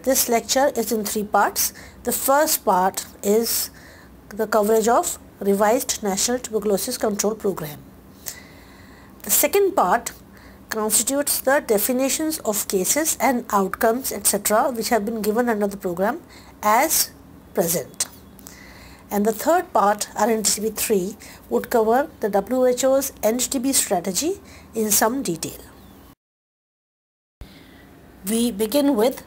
This lecture is in 3 parts. The first part is the coverage of revised National Tuberculosis Control Program. The second part constitutes the definitions of cases and outcomes etc. which have been given under the program as present. And the third part, RNTB 3, would cover the WHO's End-TB strategy in some detail. We begin with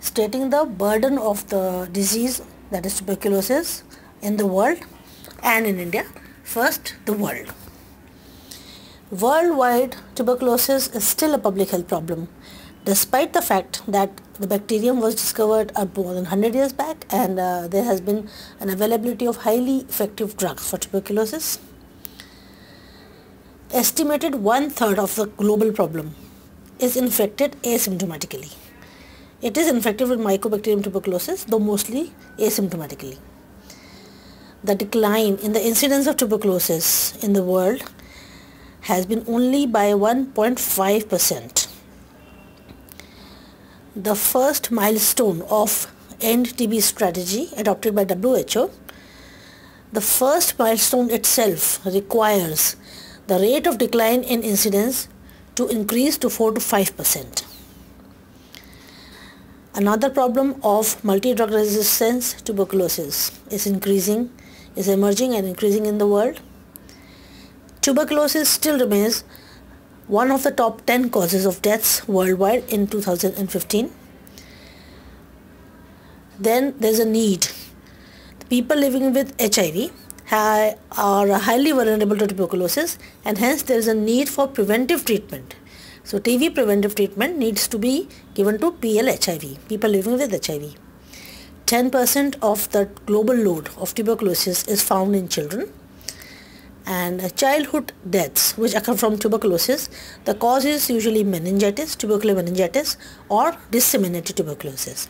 stating the burden of the disease, that is tuberculosis, in the world and in India. First, the world. Worldwide, tuberculosis is still a public health problem, despite the fact that the bacterium was discovered more than 100 years back and there has been an availability of highly effective drugs for tuberculosis. Estimated 1/3 of the global problem is infected asymptomatically. It is infected with Mycobacterium tuberculosis, though mostly asymptomatically. The decline in the incidence of tuberculosis in the world has been only by 1.5%. The first milestone of End-TB strategy adopted by WHO, the first milestone itself requires the rate of decline in incidence to increase to 4 to 5%. Another problem of multi-drug resistance tuberculosis is emerging and increasing in the world. Tuberculosis still remains one of the top 10 causes of deaths worldwide in 2015. Then there's a need. People living with HIV are highly vulnerable to tuberculosis, and hence there is a need for preventive treatment. So TB preventive treatment needs to be given to PL-HIV, people living with HIV. 10% of the global load of tuberculosis is found in children, and childhood deaths which occur from tuberculosis, the cause is usually meningitis, tubercular meningitis, or disseminated tuberculosis.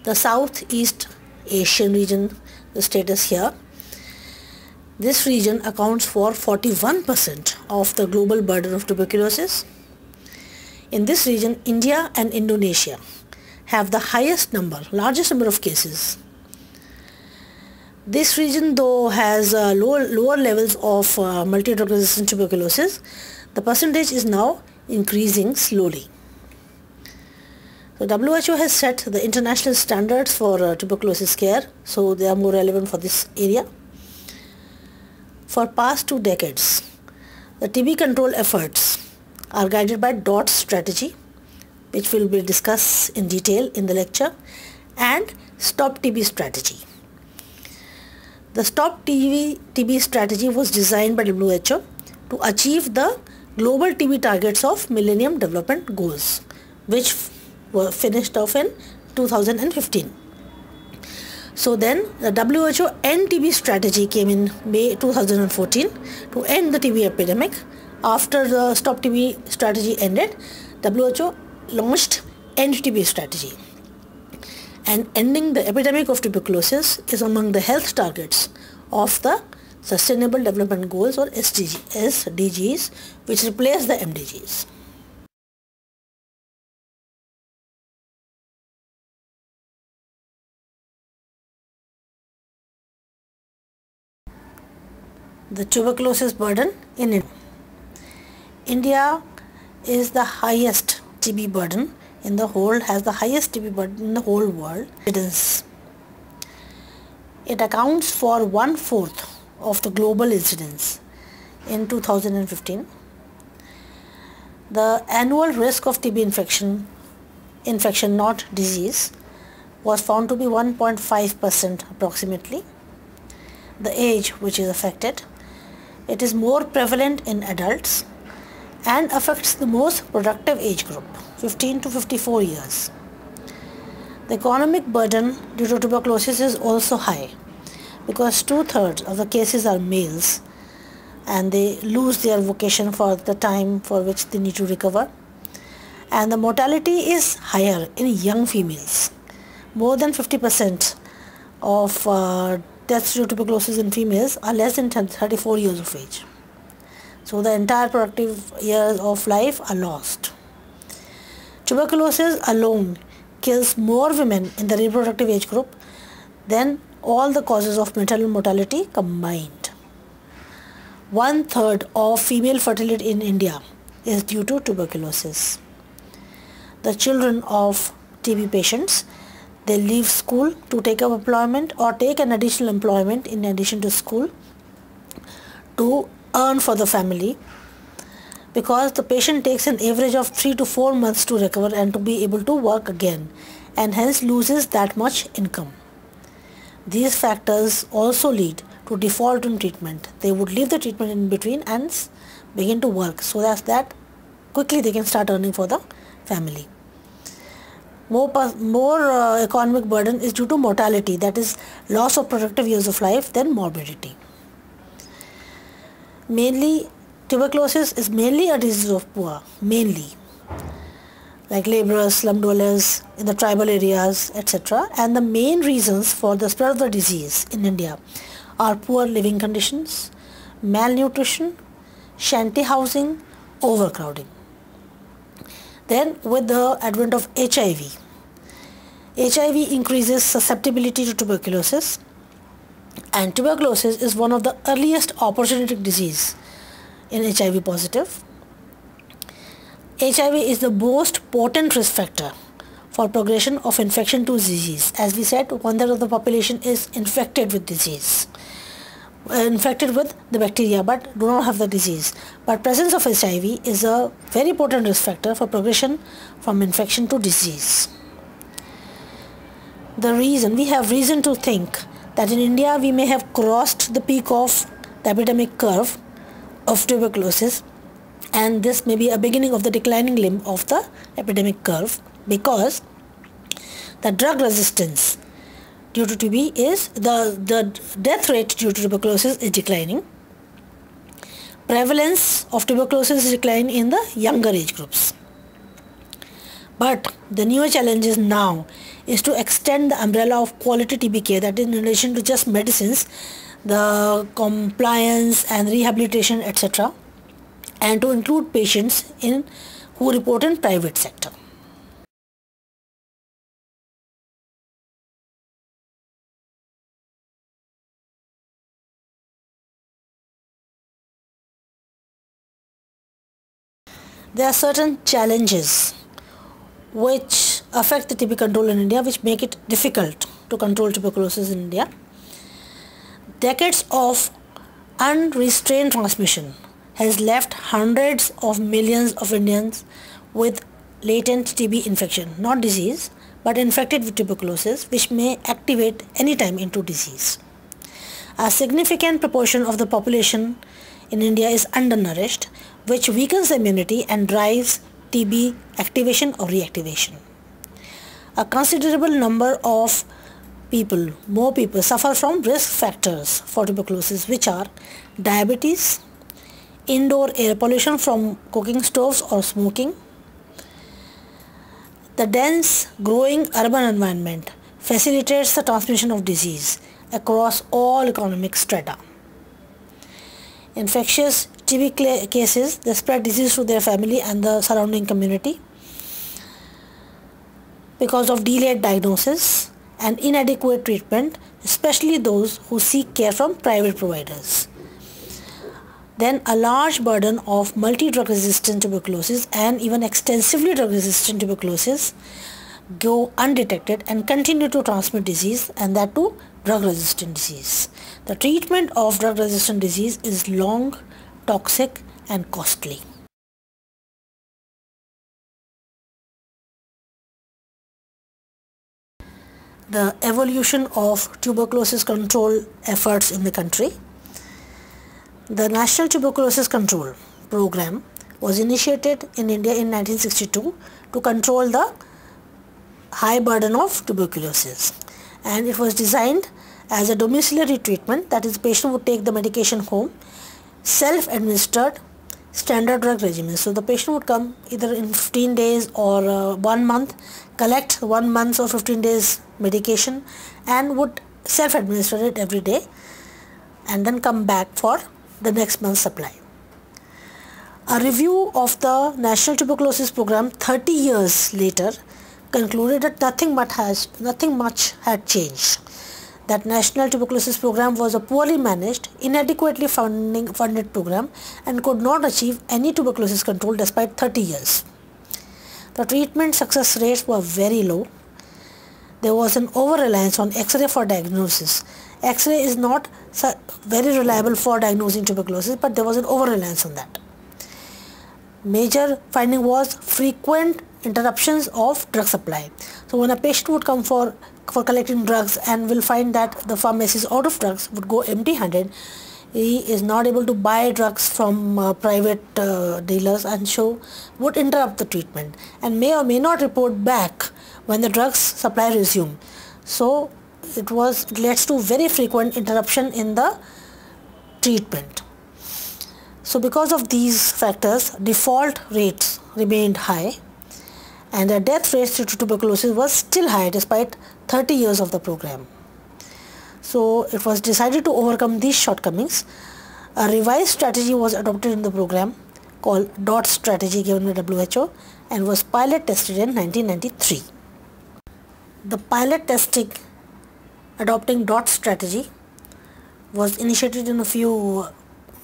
The Southeast Asian region, the status here, this region accounts for 41% of the global burden of tuberculosis. In this region, India and Indonesia have the largest number of cases. This region, though, has lower levels of multi-drug resistant tuberculosis. The percentage is now increasing slowly. So WHO has set the international standards for tuberculosis care, so they are more relevant for this area. For past 2 decades, the TB control efforts are guided by DOTS strategy, which will be discussed in detail in the lecture, and Stop TB strategy. The Stop TB strategy was designed by WHO to achieve the global TB targets of Millennium Development Goals, which were finished off in 2015. So then the WHO End-TB strategy came in May 2014 to end the TB epidemic. After the Stop TB strategy ended, WHO launched End-TB strategy. And ending the epidemic of tuberculosis is among the health targets of the Sustainable Development Goals, or SDGs, which replace the MDGs. The tuberculosis burden in India. India is the highest TB burden in the whole, has the highest TB burden in the whole world. It accounts for 1/4 of the global incidence in 2015. The annual risk of TB infection not disease, was found to be 1.5% approximately. The age which is affected, it is more prevalent in adults and affects the most productive age group, 15 to 54 years. The economic burden due to tuberculosis is also high, because 2/3 of the cases are males and they lose their vocation for the time for which they need to recover. And the mortality is higher in young females. More than 50% of deaths due to tuberculosis in females are less than 34 years of age. So the entire productive years of life are lost. Tuberculosis alone kills more women in the reproductive age group than all the causes of maternal mortality combined. 1/3 of female fertility in India is due to tuberculosis. The children of TB patients, they leave school to take up employment or take an additional employment in addition to school to earn for the family, because the patient takes an average of 3 to 4 months to recover and to be able to work again, and hence loses that much income. These factors also lead to default in treatment. They would leave the treatment in between and begin to work, so that quickly they can start earning for the family. More economic burden is due to mortality, that is loss of productive years of life, than morbidity. Mainly, tuberculosis is mainly a disease of poor, mainly, like laborers, slum dwellers in the tribal areas, etc. And the main reasons for the spread of the disease in India are poor living conditions, malnutrition, shanty housing, overcrowding. Then with the advent of HIV increases susceptibility to tuberculosis, and tuberculosis is one of the earliest opportunistic disease in HIV positive. HIV is the most potent risk factor for progression of infection to disease. As we said, 1/3 of the population is infected with disease, infected with the bacteria but do not have the disease. But presence of HIV is a very potent risk factor for progression from infection to disease. We have reason to think that in India we may have crossed the peak of the epidemic curve of tuberculosis, and this may be a beginning of the declining limb of the epidemic curve, because the drug resistance due to TB is the death rate due to tuberculosis is declining. Prevalence of tuberculosis is declining in the younger age groups. But the newer challenges now is to extend the umbrella of quality TB care, that is in addition to just medicines, the compliance and rehabilitation, etc., and to include patients who report in private sector. There are certain challenges which affect the TB control in India, which make it difficult to control tuberculosis in India. Decades of unrestrained transmission has left hundreds of millions of Indians with latent TB infection, not disease, but infected with tuberculosis, which may activate anytime into disease. A significant proportion of the population in India is undernourished, which weakens immunity and drives TB activation or reactivation. A considerable number of more people suffer from risk factors for tuberculosis, which are diabetes, indoor air pollution from cooking stoves or smoking. The dense growing urban environment facilitates the transmission of disease across all economic strata. Infectious TB cases, they spread disease to their family and the surrounding community because of delayed diagnosis and inadequate treatment, especially those who seek care from private providers. Then a large burden of multi-drug resistant tuberculosis and even extensively drug resistant tuberculosis go undetected and continue to transmit disease, and that too drug resistant disease. The treatment of drug resistant disease is long, toxic and costly. The evolution of tuberculosis control efforts in the country. The National Tuberculosis Control Program was initiated in India in 1962 to control the high burden of tuberculosis, and it was designed as a domiciliary treatment, that is, the patient would take the medication home, self-administered standard drug regimen. So the patient would come either in 15 days or 1 month, collect 1 month or 15 days medication and would self-administer it every day and then come back for the next month's supply. A review of the National Tuberculosis Program 30 years later concluded that nothing much had changed. That National Tuberculosis Program was a poorly managed, inadequately funded program and could not achieve any tuberculosis control despite 30 years. The treatment success rates were very low. There was an over-reliance on X-ray for diagnosis. X-ray is not very reliable for diagnosing tuberculosis, but there was an over-reliance on that. Major finding was frequent interruptions of drug supply. So when a patient would come for collecting drugs and will find that the pharmacy is out of drugs, would go empty-handed, he is not able to buy drugs from private dealers, and so would interrupt the treatment and may or may not report back when the drugs supply resume. So it leads to very frequent interruption in the treatment. So because of these factors, default rates remained high and the death rates due to tuberculosis was still high despite 30 years of the program. So it was decided to overcome these shortcomings. A revised strategy was adopted in the program called DOT strategy given by WHO and was pilot tested in 1993. The pilot testing adopting DOT strategy was initiated in a few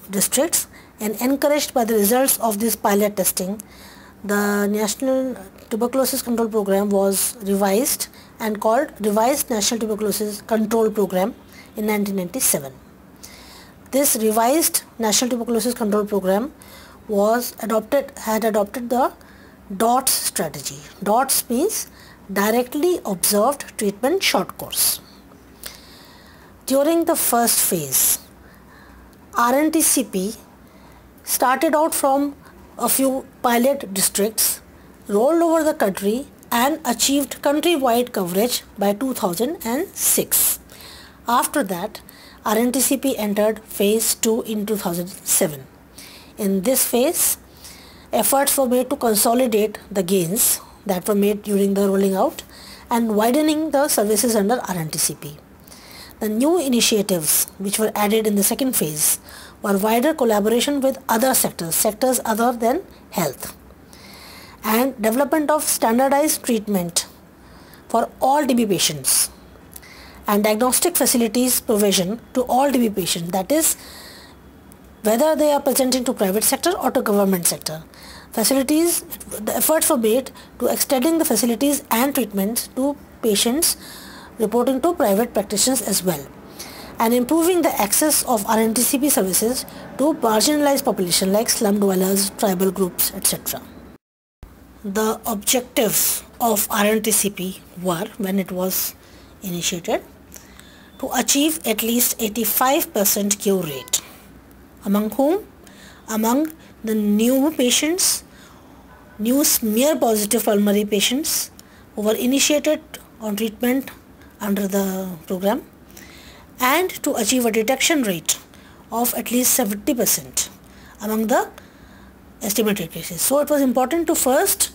districts, and encouraged by the results of this pilot testing, the National Tuberculosis Control Program was revised and called Revised National Tuberculosis Control Program in 1997. This revised National Tuberculosis Control Program had adopted the DOTS strategy. DOTS means Directly Observed Treatment Short Course. During the first phase, RNTCP started out from a few pilot districts, rolled over the country and achieved countrywide coverage by 2006. After that, RNTCP entered phase 2 in 2007. In this phase, efforts were made to consolidate the gains that were made during the rolling out and widening the services under RNTCP. The new initiatives which were added in the second phase were wider collaboration with other sectors other than health, and development of standardized treatment for all TB patients and diagnostic facilities provision to all TB patients, that is whether they are presenting to private sector or to government sector. The efforts were made to extending the facilities and treatments to patients reporting to private practitioners as well, and improving the access of RNTCP services to marginalized population like slum dwellers, tribal groups, etc. The objectives of RNTCP were, when it was initiated, to achieve at least 85% cure rate. Among whom? Among the new patients, new smear positive pulmonary patients who were initiated on treatment under the program, and to achieve a detection rate of at least 70% among the estimated cases. So it was important to first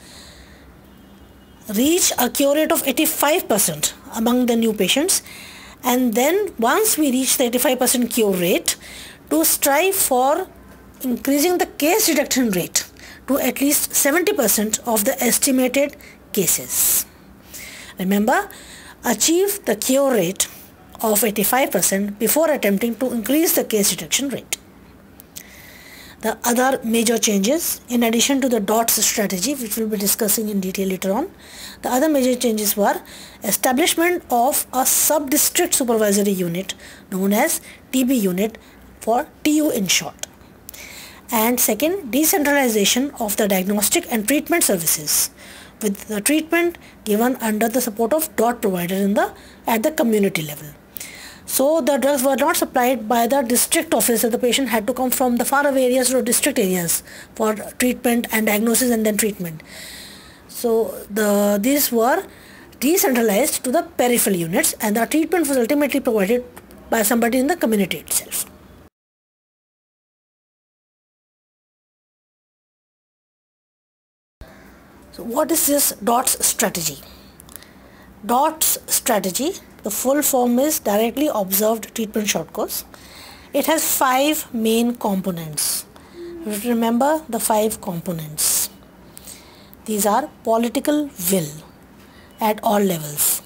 reach a cure rate of 85% among the new patients, and then once we reach the 85% cure rate, to strive for increasing the case detection rate to at least 70% of the estimated cases. Remember, achieve the cure rate of 85% before attempting to increase the case detection rate. The other major changes, in addition to the DOTS strategy, which we'll be discussing in detail later on, the other major changes were establishment of a sub-district supervisory unit known as TB unit, for TU in short. And second, decentralization of the diagnostic and treatment services, with the treatment given under the support of DOT provider at the community level. So the drugs were not supplied by the district office, so the patient had to come from the faraway areas or district areas for treatment and diagnosis and then treatment. So these were decentralized to the peripheral units, and the treatment was ultimately provided by somebody in the community itself. So what is this DOTS strategy? DOTS strategy, the full form is Directly Observed Treatment Short Course. It has 5 main components. Remember the 5 components. These are political will, at all levels,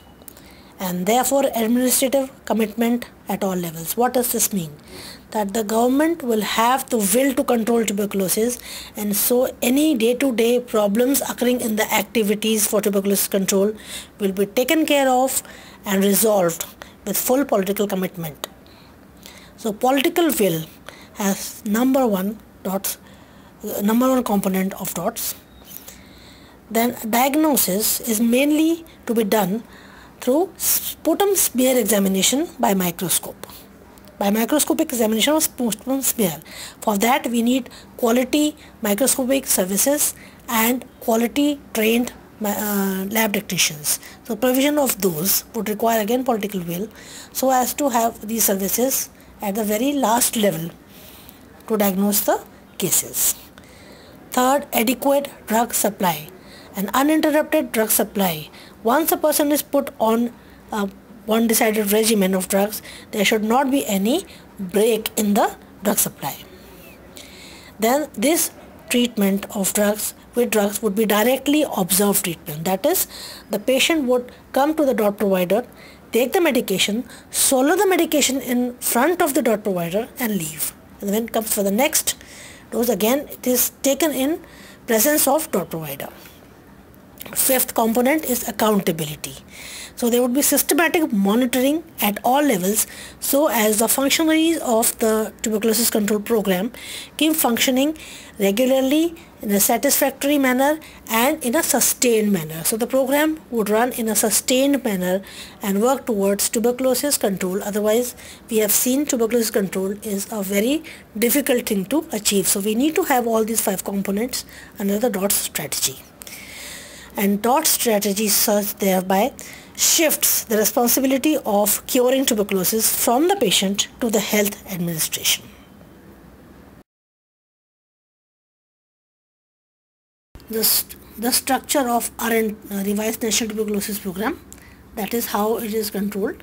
and therefore administrative commitment at all levels. What does this mean? That the government will have the will to control tuberculosis, and so any day-to-day problems occurring in the activities for tuberculosis control will be taken care of and resolved with full political commitment. So political will has number one component of dots. Then diagnosis is mainly to be done through sputum smear examination by microscope. By microscopic examination of sputum smear. For that we need quality microscopic services and quality trained lab technicians. So provision of those would require again political will, so as to have these services at the very last level to diagnose the cases. Third, adequate drug supply. An uninterrupted drug supply. Once a person is put on one decided regimen of drugs, there should not be any break in the drug supply. Then this treatment of drugs with drugs would be directly observed treatment. That is, the patient would come to the dot provider, take the medication, swallow the medication in front of the dot provider and leave. And when it comes for the next dose, again it is taken in presence of dot provider. Fifth component is accountability. So there would be systematic monitoring at all levels, so as the functionaries of the tuberculosis control program keep functioning regularly in a satisfactory manner and in a sustained manner. So the program would run in a sustained manner and work towards tuberculosis control. Otherwise, we have seen tuberculosis control is a very difficult thing to achieve. So we need to have all these 5 components under the DOTS strategy. And DOTS strategy such thereby shifts the responsibility of curing tuberculosis from the patient to the health administration. The structure of revised National Tuberculosis Program, that is how it is controlled.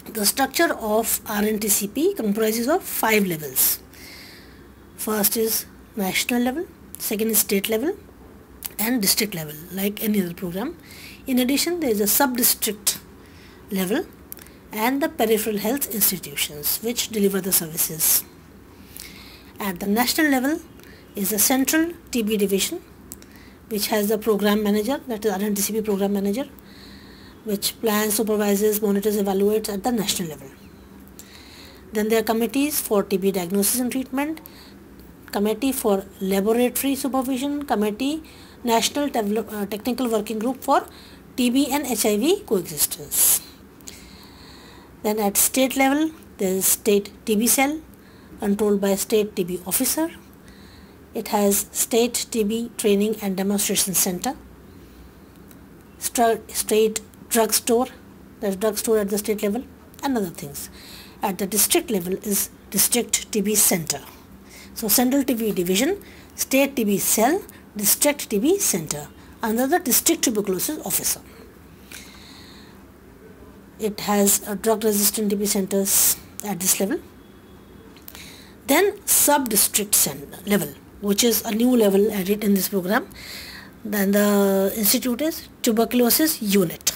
The structure of RNTCP comprises of 5 levels. First is national level, second is state level, and district level, like any other program. In addition, there is a sub-district level and the peripheral health institutions which deliver the services. At the national level is the central TB division, which has the program manager, that is RNTCP program manager, which plans, supervises, monitors, evaluates at the national level. Then there are committees for TB diagnosis and treatment, committee for laboratory supervision, committee National Technical Working Group for TB and HIV coexistence. Then at state level, there is State TB Cell controlled by State TB Officer. It has State TB Training and Demonstration Center, State Drug Store, that's drug store at the state level, and other things. At the district level is District TB Center. So Central TB Division, State TB Cell, District TB Center under the District Tuberculosis Officer. It has drug-resistant TB centers at this level. Then sub-district level, which is a new level added in this program. Then the institute is Tuberculosis Unit,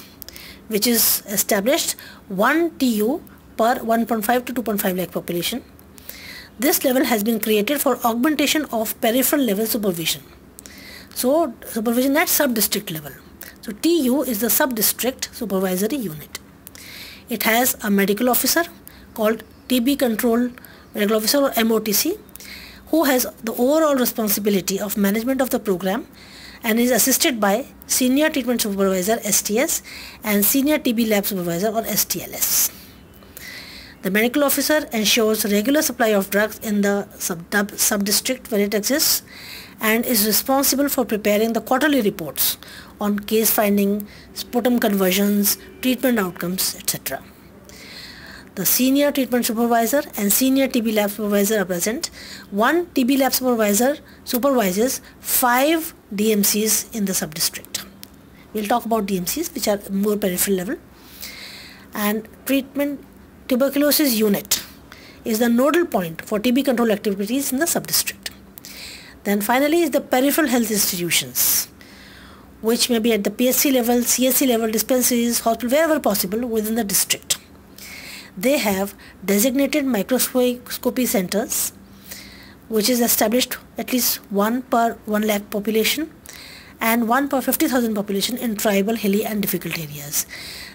which is established 1 TU per 1.5 to 2.5 lakh population. This level has been created for augmentation of peripheral level supervision. So supervision at sub-district level. So TU is the sub-district supervisory unit. It has a medical officer called TB Control Medical Officer or MOTC, who has the overall responsibility of management of the program and is assisted by Senior Treatment Supervisor STS and Senior TB Lab Supervisor or STLS. The medical officer ensures regular supply of drugs in the sub-district where it exists and is responsible for preparing the quarterly reports on case finding, sputum conversions, treatment outcomes, etc. The Senior Treatment Supervisor and Senior TB Lab Supervisor are present. One TB Lab Supervisor supervises 5 DMCs in the sub-district. We'll talk about DMCs, which are more peripheral level. And Treatment Tuberculosis Unit is the nodal point for TB control activities in the sub-district. Then finally is the peripheral health institutions, which may be at the PSC level, CSC level, dispensaries, hospital, wherever possible within the district. They have designated microscopy centers, which is established at least 1 per 1 lakh population and 1 per 50,000 population in tribal, hilly and difficult areas.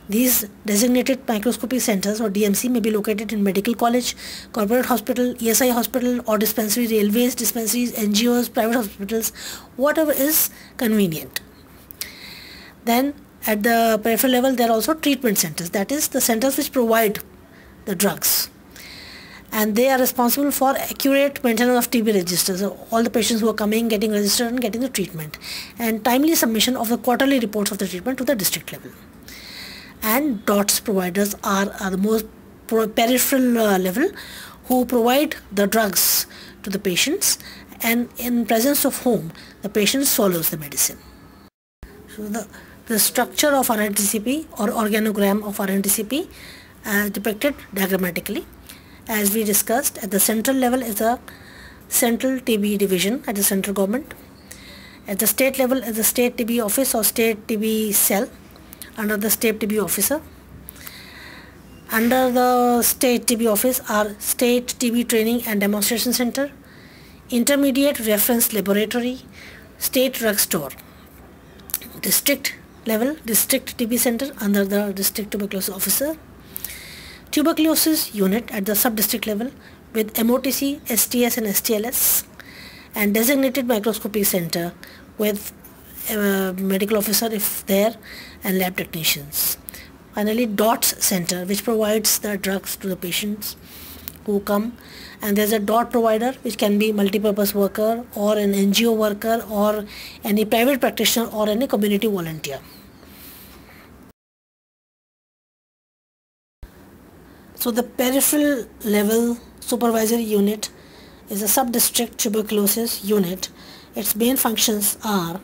These designated microscopy centers or DMC may be located in medical college, corporate hospital, ESI hospital or dispensary, railways, dispensaries, NGOs, private hospitals, whatever is convenient. Then at the peripheral level there are also treatment centers, that is the centers which provide the drugs, and they are responsible for accurate maintenance of TB registers, so all the patients who are coming, getting registered and getting the treatment, and timely submission of the quarterly reports of the treatment to the district level. And DOTS providers are the most peripheral level, who provide the drugs to the patients, and in presence of whom the patient follows the medicine. So the structure of RNTCP or organogram of RNTCP depicted diagrammatically. As we discussed, at the central level is a central TB division at the central government. At the state level is the state TB office or state TB cell under the state TB officer. Under the state TB office are state TB training and demonstration center, intermediate reference laboratory, state drug store. District level, district TB center under the district tuberculosis officer. Tuberculosis unit at the sub-district level with MOTC, STS and STLS, and designated microscopy center with medical officer if there and lab technicians. Finally, DOTS center, which provides the drugs to the patients who come, and there's a DOT provider which can be multi-purpose worker or an NGO worker or any private practitioner or any community volunteer. So the peripheral level supervisory unit is a sub-district tuberculosis unit. Its main functions are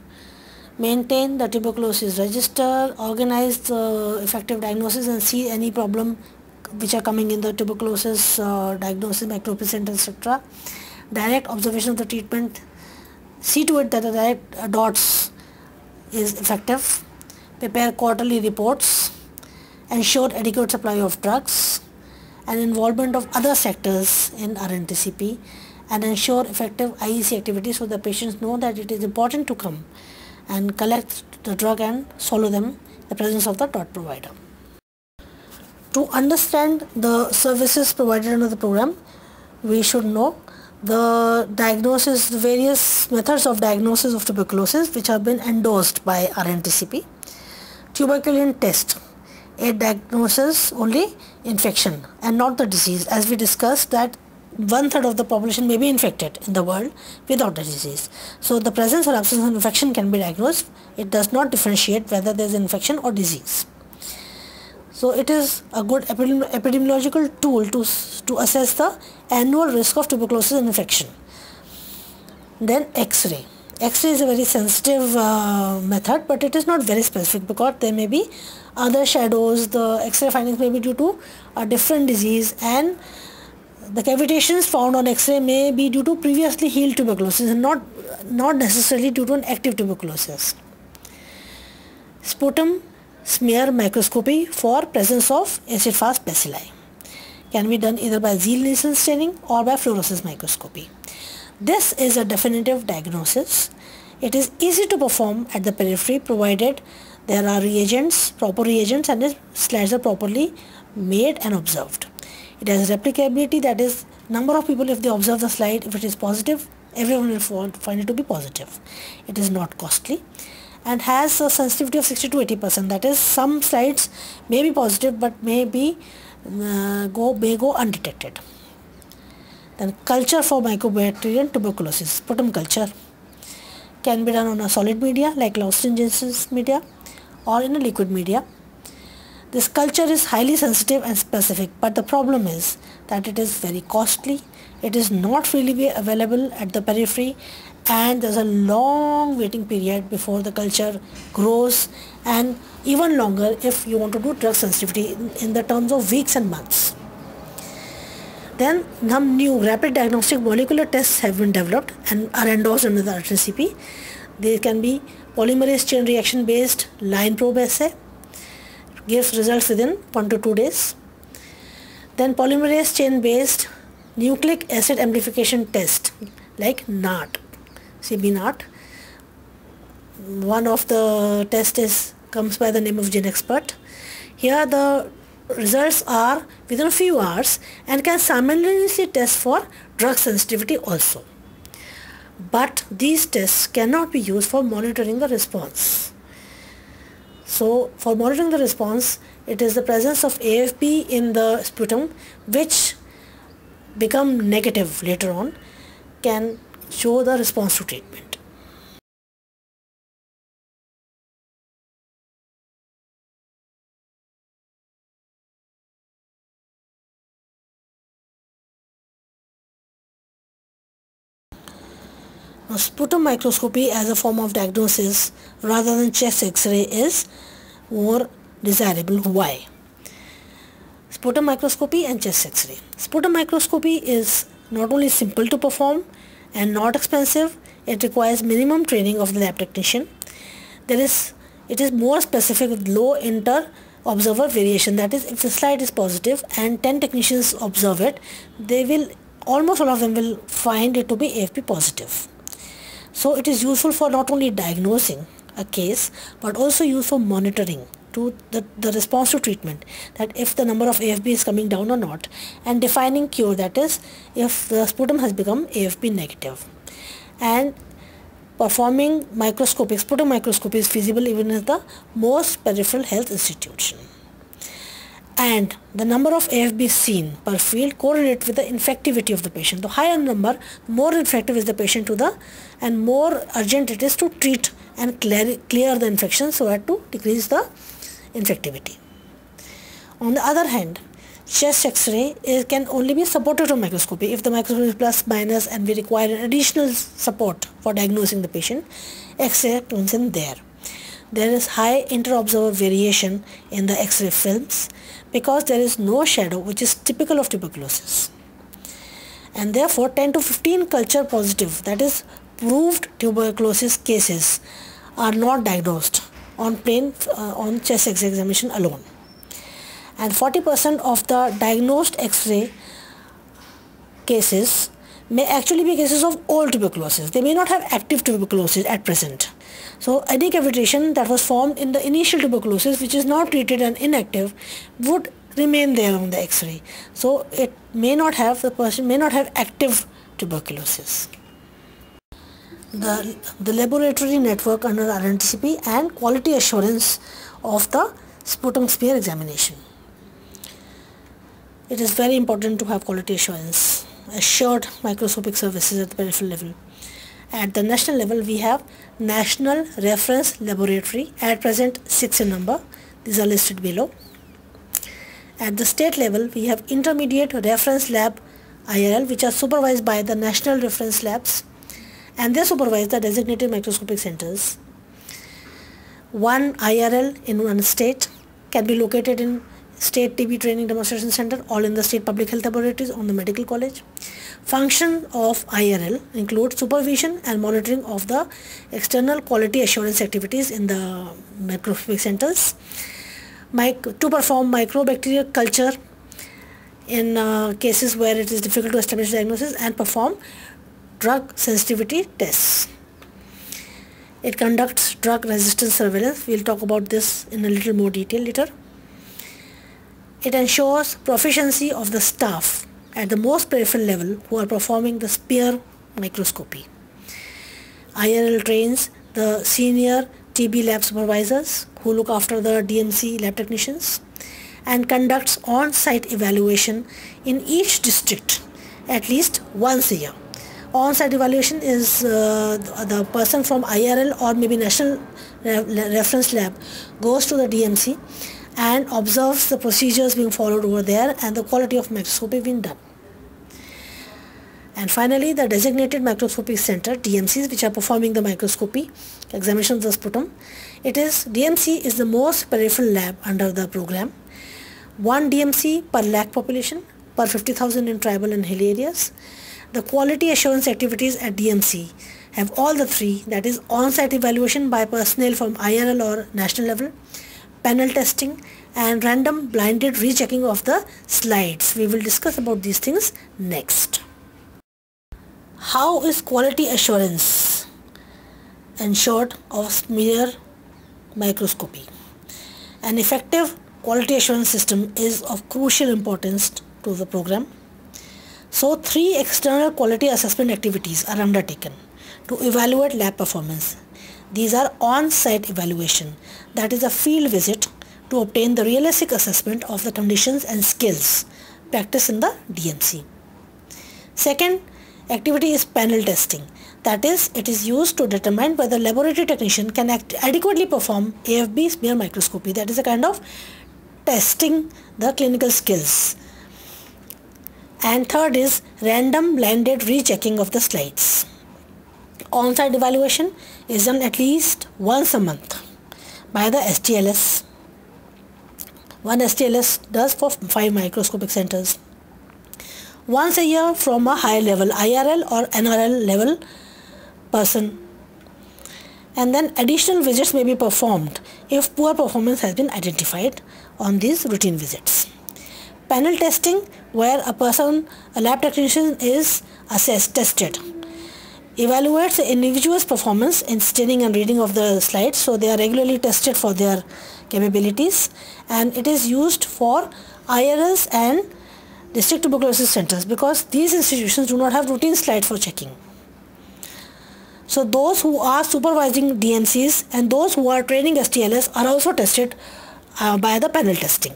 maintain the tuberculosis register, organize the effective diagnosis and see any problem which are coming in the tuberculosis diagnosis, microscopy center, etc. Direct observation of the treatment, see to it that the direct DOTS is effective, prepare quarterly reports, ensure adequate supply of drugs, and involvement of other sectors in RNTCP, and ensure effective IEC activities so the patients know that it is important to come and collect the drug and swallow them in the presence of the DOT provider. To understand the services provided under the program, we should know the diagnosis, the various methods of diagnosis of tuberculosis which have been endorsed by RNTCP. Tuberculin test. It diagnoses only infection and not the disease, as we discussed that 1/3 of the population may be infected in the world without the disease. So the presence or absence of infection can be diagnosed. It does not differentiate whether there is infection or disease. So it is a good epidemiological tool to assess the annual risk of tuberculosis infection. Then X-ray. X-ray is a very sensitive method, but it is not very specific because there may be other shadows. The X-ray findings may be due to a different disease, and the cavitations found on X-ray may be due to previously healed tuberculosis and not necessarily due to an active tuberculosis. Sputum smear microscopy for presence of acid-fast bacilli can be done either by Zeal-Nielsen staining or by fluorescence microscopy. This is a definitive diagnosis. It is easy to perform at the periphery provided there are reagents, proper reagents, and the slides are properly made and observed. It has replicability, that is, number of people, if they observe the slide, if it is positive, everyone will find it to be positive. It is not costly and has a sensitivity of 60 to 80%, that is, some slides may be positive but may go undetected. Then culture for mycobacterium tuberculosis, sputum culture, can be done on a solid media like Clausen-Jensen's media or in a liquid media. This culture is highly sensitive and specific, but the problem is that it is very costly. It is not freely available at the periphery, and there's a long waiting period before the culture grows, and even longer if you want to do drug sensitivity in the terms of weeks and months. Then some new rapid diagnostic molecular tests have been developed and are endorsed under the RNTCP. They can be polymerase chain reaction based line probe assay, gives results within 1 to 2 days. Then polymerase chain based nucleic acid amplification test like NAT, CB-NAT. One of the tests comes by the name of GenExpert. Here the results are within a few hours and can simultaneously test for drug sensitivity also. But these tests cannot be used for monitoring the response. So for monitoring the response, it is the presence of AFP in the sputum which become negative later on can show the response to treatment. Now, sputum microscopy as a form of diagnosis rather than chest X-ray is more desirable. Why? Sputum microscopy and chest X-ray. Sputum microscopy is not only simple to perform and not expensive, it requires minimum training of the lab technician. It is more specific with low inter-observer variation. That is, if the slide is positive and 10 technicians observe it, almost all of them will find it to be AFP positive. So it is useful for not only diagnosing a case but also used for monitoring to the response to treatment, that if the number of AFP is coming down or not, and defining cure, that is if the sputum has become AFP negative. And performing sputum microscopy is feasible even in the most peripheral health institution. And the number of AFBs seen per field correlate with the infectivity of the patient. The higher number, more infective is the patient and more urgent it is to treat and clear the infection so as to decrease the infectivity. On the other hand, chest X-ray can only be supported from microscopy. If the microscopy is plus minus and we require an additional support for diagnosing the patient, X-ray comes in there. There is high inter-observer variation in the X-ray films because there is no shadow, which is typical of tuberculosis. And therefore 10 to 15 culture positive, that is proved tuberculosis cases, are not diagnosed on chest X-ray examination alone. And 40% of the diagnosed X-ray cases may actually be cases of old tuberculosis. They may not have active tuberculosis at present. So any cavitation that was formed in the initial tuberculosis, which is now treated and inactive, would remain there on the X-ray. So the person may not have active tuberculosis. The laboratory network under RNTCP and quality assurance of the sputum smear examination. It is very important to have quality assurance, assured microscopic services at the peripheral level. At the national level, we have National Reference Laboratory, at present 6 in number. These are listed below. At the state level, we have Intermediate Reference Lab IRL, which are supervised by the National Reference Labs, and they supervise the designated microscopic centers. One IRL in one state can be located in State TB Training Demonstration Center, all in the State Public Health Laboratories on the Medical College. Function of IRL includes supervision and monitoring of the external quality assurance activities in the microscopic centers, to perform microbacterial culture in cases where it is difficult to establish diagnosis, and perform drug sensitivity tests. It conducts drug resistance surveillance. We will talk about this in a little more detail later. It ensures proficiency of the staff at the most peripheral level who are performing the spear microscopy. IRL trains the senior TB lab supervisors who look after the DMC lab technicians, and conducts on-site evaluation in each district at least once a year. On-site evaluation is the person from IRL or maybe National Reference Lab goes to the DMC and observes the procedures being followed over there and the quality of microscopy being done. And finally, the designated microscopic center, DMCs, which are performing the microscopy examination of the sputum. DMC is the most peripheral lab under the program. One DMC per lakh population, per 50,000 in tribal and hilly areas. The quality assurance activities at DMC have all the three, that is on-site evaluation by personnel from IRL or national level, panel testing, and random blinded rechecking of the slides. We will discuss about these things next. How is quality assurance ensured of smear microscopy? An effective quality assurance system is of crucial importance to the program. So 3 external quality assessment activities are undertaken to evaluate lab performance. These are on-site evaluation, that is a field visit to obtain the realistic assessment of the conditions and skills practiced in the DMC. Second activity is panel testing, that is, it is used to determine whether laboratory technician can adequately perform AFB smear microscopy, that is a kind of testing the clinical skills. And third is random blinded rechecking of the slides. On-site evaluation is done at least once a month by the STLS. One STLS does for 5 microscopic centers. Once a year from a high level IRL or NRL level person. And then additional visits may be performed if poor performance has been identified on these routine visits. Panel testing, where a lab technician is tested, evaluates the individual's performance in staining and reading of the slides, so they are regularly tested for their capabilities, and it is used for IRLs and district tuberculosis centers because these institutions do not have routine slides for checking. So those who are supervising DMCs and those who are training STLS are also tested by the panel testing.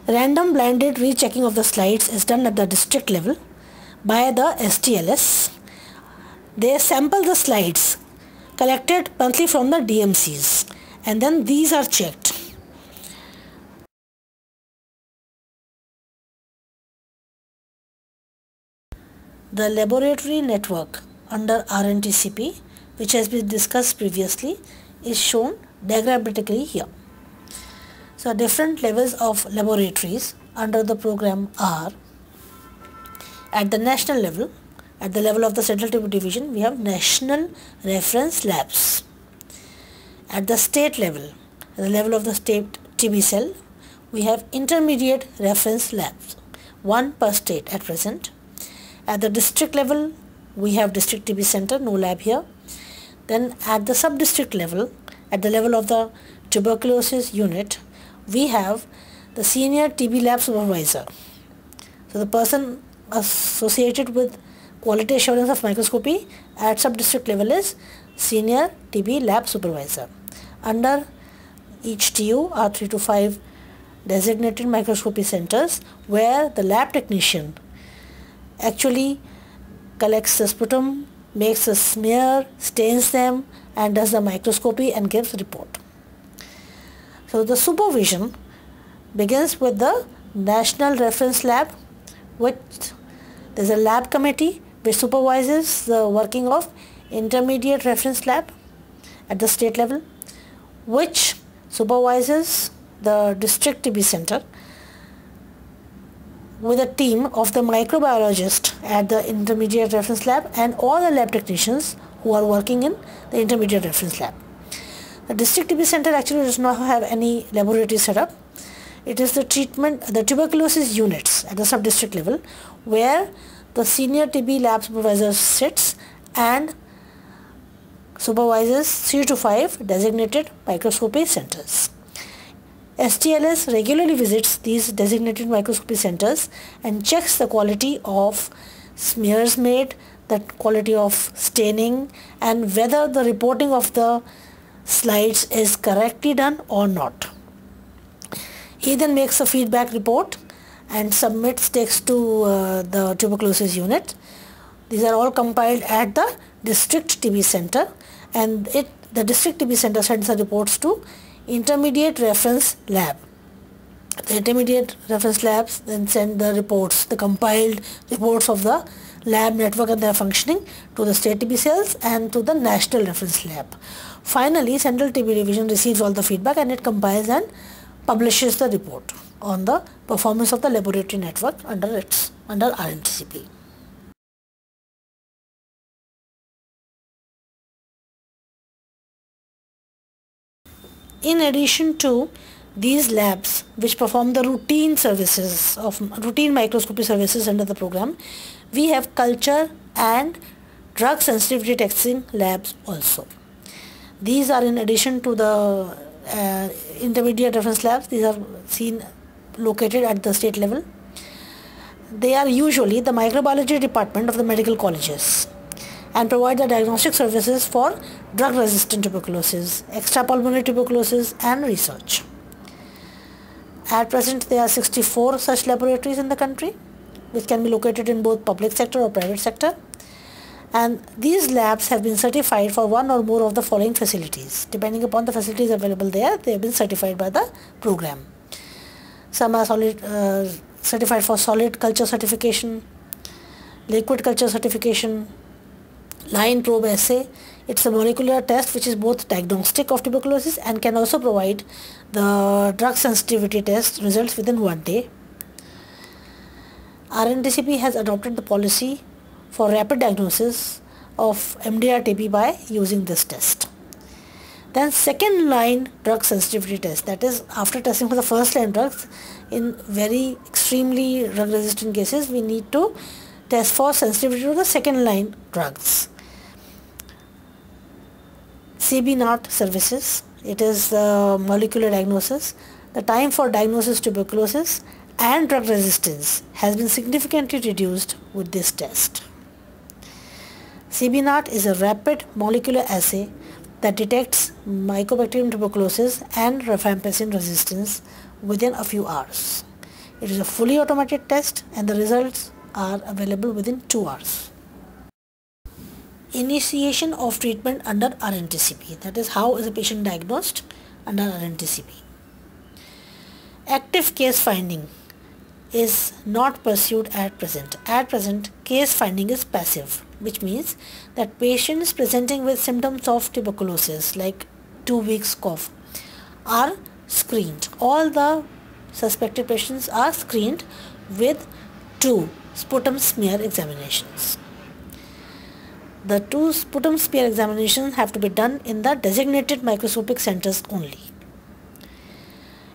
Random blinded rechecking of the slides is done at the district level by the STLS. They sample the slides collected monthly from the DMCs and then these are checked. The laboratory network under RNTCP, which has been discussed previously, is shown diagrammatically here. So different levels of laboratories under the program are: at the national level, at the level of the Central TB Division, we have national reference labs. At the state level, at the level of the state TB cell, we have intermediate reference labs, 1 per state at present. At the district level, we have district TB center, no lab here. Then at the sub-district level, at the level of the tuberculosis unit, we have the senior TB lab supervisor. So the person associated with quality assurance of microscopy at sub-district level is senior TB lab supervisor. Under each TU are 3 to 5 designated microscopy centers where the lab technician actually collects the sputum, makes a smear, stains them and does the microscopy and gives report. So the supervision begins with the National Reference Lab, which there is a lab committee which supervises the working of Intermediate Reference Lab at the state level, which supervises the District TB Center with a team of the microbiologist at the Intermediate Reference Lab and all the lab technicians who are working in the Intermediate Reference Lab. The District TB Center actually does not have any laboratory setup. It is the tuberculosis units at the sub-district level where the senior TB lab supervisor sits and supervises 3 to 5 designated microscopy centers. STLS regularly visits these designated microscopy centers and checks the quality of smears made, the quality of staining and whether the reporting of the slides is correctly done or not. He then makes a feedback report and submits text to the tuberculosis unit. These are all compiled at the district TB center and the district TB center sends the reports to Intermediate Reference Lab. The Intermediate Reference Labs then send the reports, the compiled reports of the lab network and their functioning to the state TB cells and to the National Reference Lab. Finally, Central TB Division receives all the feedback and it compiles and publishes the report on the performance of the laboratory network under RNTCP. In addition to these labs which perform the routine microscopy services under the program, we have culture and drug sensitivity testing labs also. These are in addition to the intermediate reference labs. These are located at the state level. They are usually the microbiology department of the medical colleges and provide the diagnostic services for drug-resistant tuberculosis, extrapulmonary tuberculosis and research. At present, there are 64 such laboratories in the country, which can be located in both public sector or private sector. And these labs have been certified for one or more of the following facilities. Depending upon the facilities available there, they have been certified by the program. Some are certified for solid culture certification, liquid culture certification, line probe assay. It's a molecular test which is both diagnostic of tuberculosis and can also provide the drug sensitivity test results within 1 day. RNTCP has adopted the policy for rapid diagnosis of MDR-TB by using this test. Then second line drug sensitivity test, that is after testing for the first line drugs, in very extremely drug resistant cases we need to test for sensitivity to the second line drugs. CB-NAT services, it is molecular diagnosis. The time for diagnosis tuberculosis and drug resistance has been significantly reduced with this test. CB-NAT is a rapid molecular assay that detects Mycobacterium tuberculosis and rifampicin resistance within a few hours. It is a fully automated test and the results are available within 2 hours. Initiation of treatment under RNTCP, that is how is a patient diagnosed under RNTCP. Active case finding is not pursued at present. At present, case finding is passive, which means that patients presenting with symptoms of tuberculosis like 2 weeks cough are screened. All the suspected patients are screened with 2 sputum smear examinations. The 2 sputum smear examinations have to be done in the designated microscopic centers only.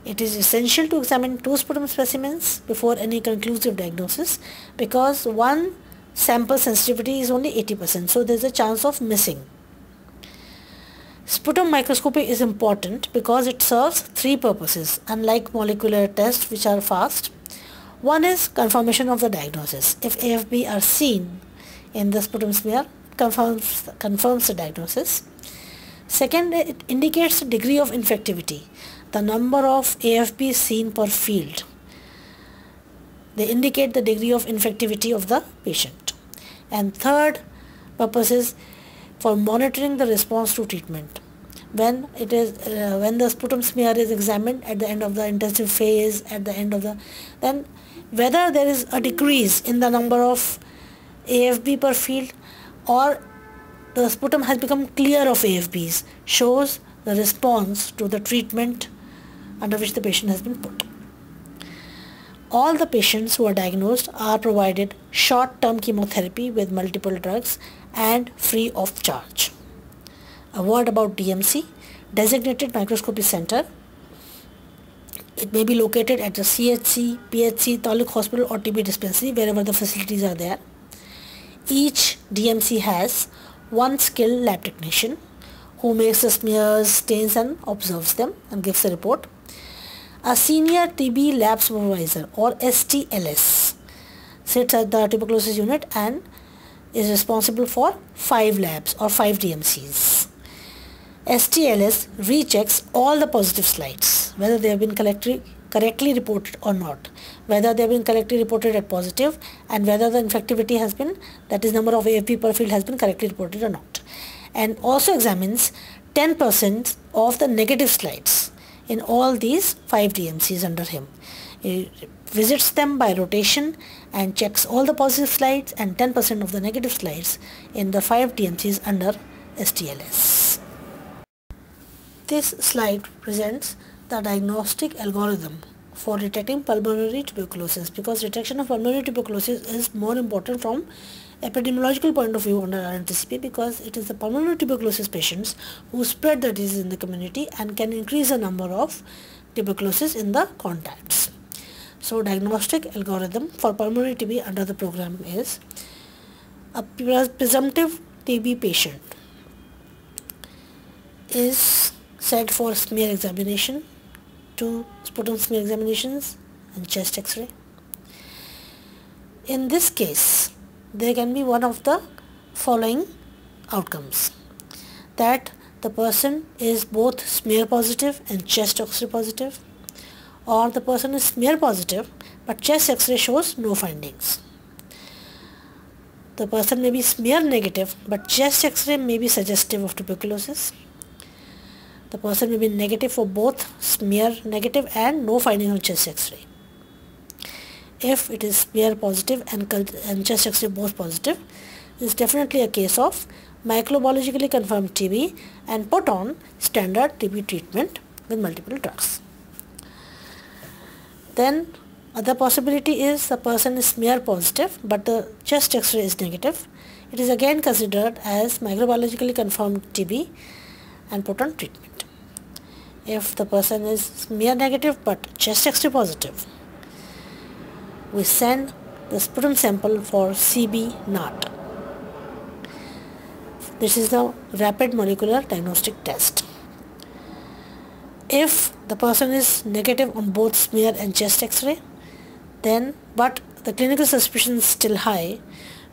It is essential to examine 2 sputum specimens before any conclusive diagnosis because one sample sensitivity is only 80%, so there is a chance of missing. Sputum microscopy is important because it serves 3 purposes, unlike molecular tests which are fast. One is confirmation of the diagnosis. If AFB are seen in the sputum smear, confirms the diagnosis. Second, it indicates the degree of infectivity, the number of AFBs seen per field. They indicate the degree of infectivity of the patient. And third purpose is for monitoring the response to treatment. When the sputum smear is examined at the end of the intensive phase, then whether there is a decrease in the number of AFB per field or the sputum has become clear of AFBs shows the response to the treatment under which the patient has been put. All the patients who are diagnosed are provided short-term chemotherapy with multiple drugs and free of charge. A word about DMC, Designated Microscopy Center. It may be located at the CHC, PHC, Taluk Hospital or TB dispensary, wherever the facilities are there. Each DMC has one skilled lab technician who makes the smears, stains and observes them and gives a report. A senior TB lab supervisor or STLS sits at the tuberculosis unit and is responsible for 5 labs or 5 DMCs. STLS rechecks all the positive slides, whether they have been correctly reported or not, whether they have been correctly reported at positive and whether the infectivity has been, that is number of AFB per field, has been correctly reported or not, and also examines 10% of the negative slides in all these 5 DMCs under him. He visits them by rotation and checks all the positive slides and 10% of the negative slides in the 5 DMCs under STLS. This slide presents the diagnostic algorithm for detecting pulmonary tuberculosis, because detection of pulmonary tuberculosis is more important from epidemiological point of view under RNTCP, because it is the pulmonary tuberculosis patients who spread the disease in the community and can increase the number of tuberculosis in the contacts. So diagnostic algorithm for pulmonary TB under the program is: a presumptive TB patient is set for smear examination, 2 sputum smear examinations and chest x-ray. In this case, there can be one of the following outcomes: that the person is both smear positive and chest x-ray positive, or the person is smear positive but chest x-ray shows no findings. The person may be smear negative but chest x-ray may be suggestive of tuberculosis. The person may be negative for both smear negative and no finding on chest x-ray. If it is smear positive and chest x-ray both positive, it is definitely a case of microbiologically confirmed TB and put on standard TB treatment with multiple drugs. Then other possibility is the person is smear positive but the chest x-ray is negative. It is again considered as microbiologically confirmed TB and put on treatment. If the person is smear negative but chest x-ray positive, we send the sputum sample for CB NAT. This is the rapid molecular diagnostic test. If the person is negative on both smear and chest x-ray, then but the clinical suspicion is still high,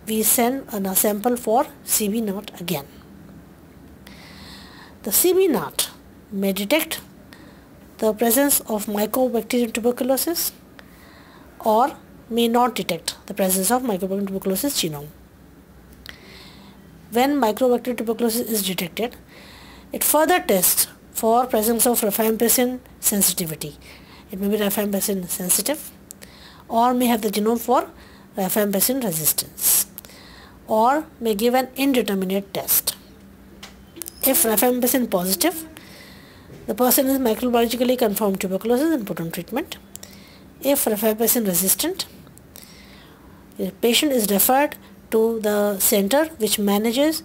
we send a sample for CB NAT again. The CB NAT may detect the presence of Mycobacterium tuberculosis or may not detect the presence of Mycobacterium tuberculosis genome. When Mycobacterium tuberculosis is detected, it further tests for presence of rifampicin sensitivity. It may be rifampicin sensitive or may have the genome for rifampicin resistance, or may give an indeterminate test. If rifampicin positive, the person is microbiologically confirmed tuberculosis and put on treatment. If rifampicin resistant, the patient is referred to the center which manages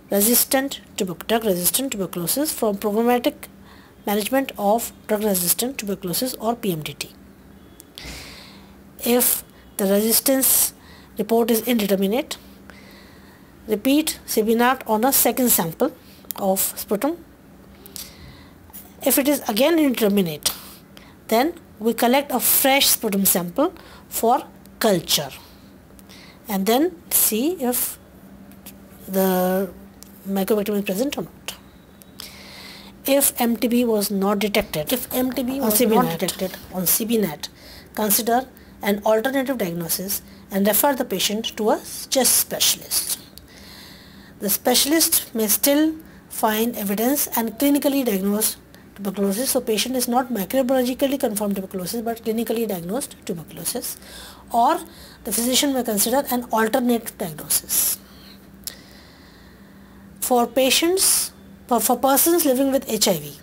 drug-resistant tuberculosis from Programmatic Management of Drug-Resistant Tuberculosis or PMDT. If the resistance report is indeterminate, repeat CB NAT on a second sample of sputum. If it is again indeterminate, then we collect a fresh sputum sample for culture and then see if the Mycobacterium is present or not. If MTB was not detected, on CB NAT, consider an alternative diagnosis and refer the patient to a chest specialist. The specialist may still find evidence and clinically diagnose tuberculosis. So patient is not microbiologically confirmed tuberculosis but clinically diagnosed tuberculosis, or the physician may consider an alternate diagnosis. For persons living with HIV,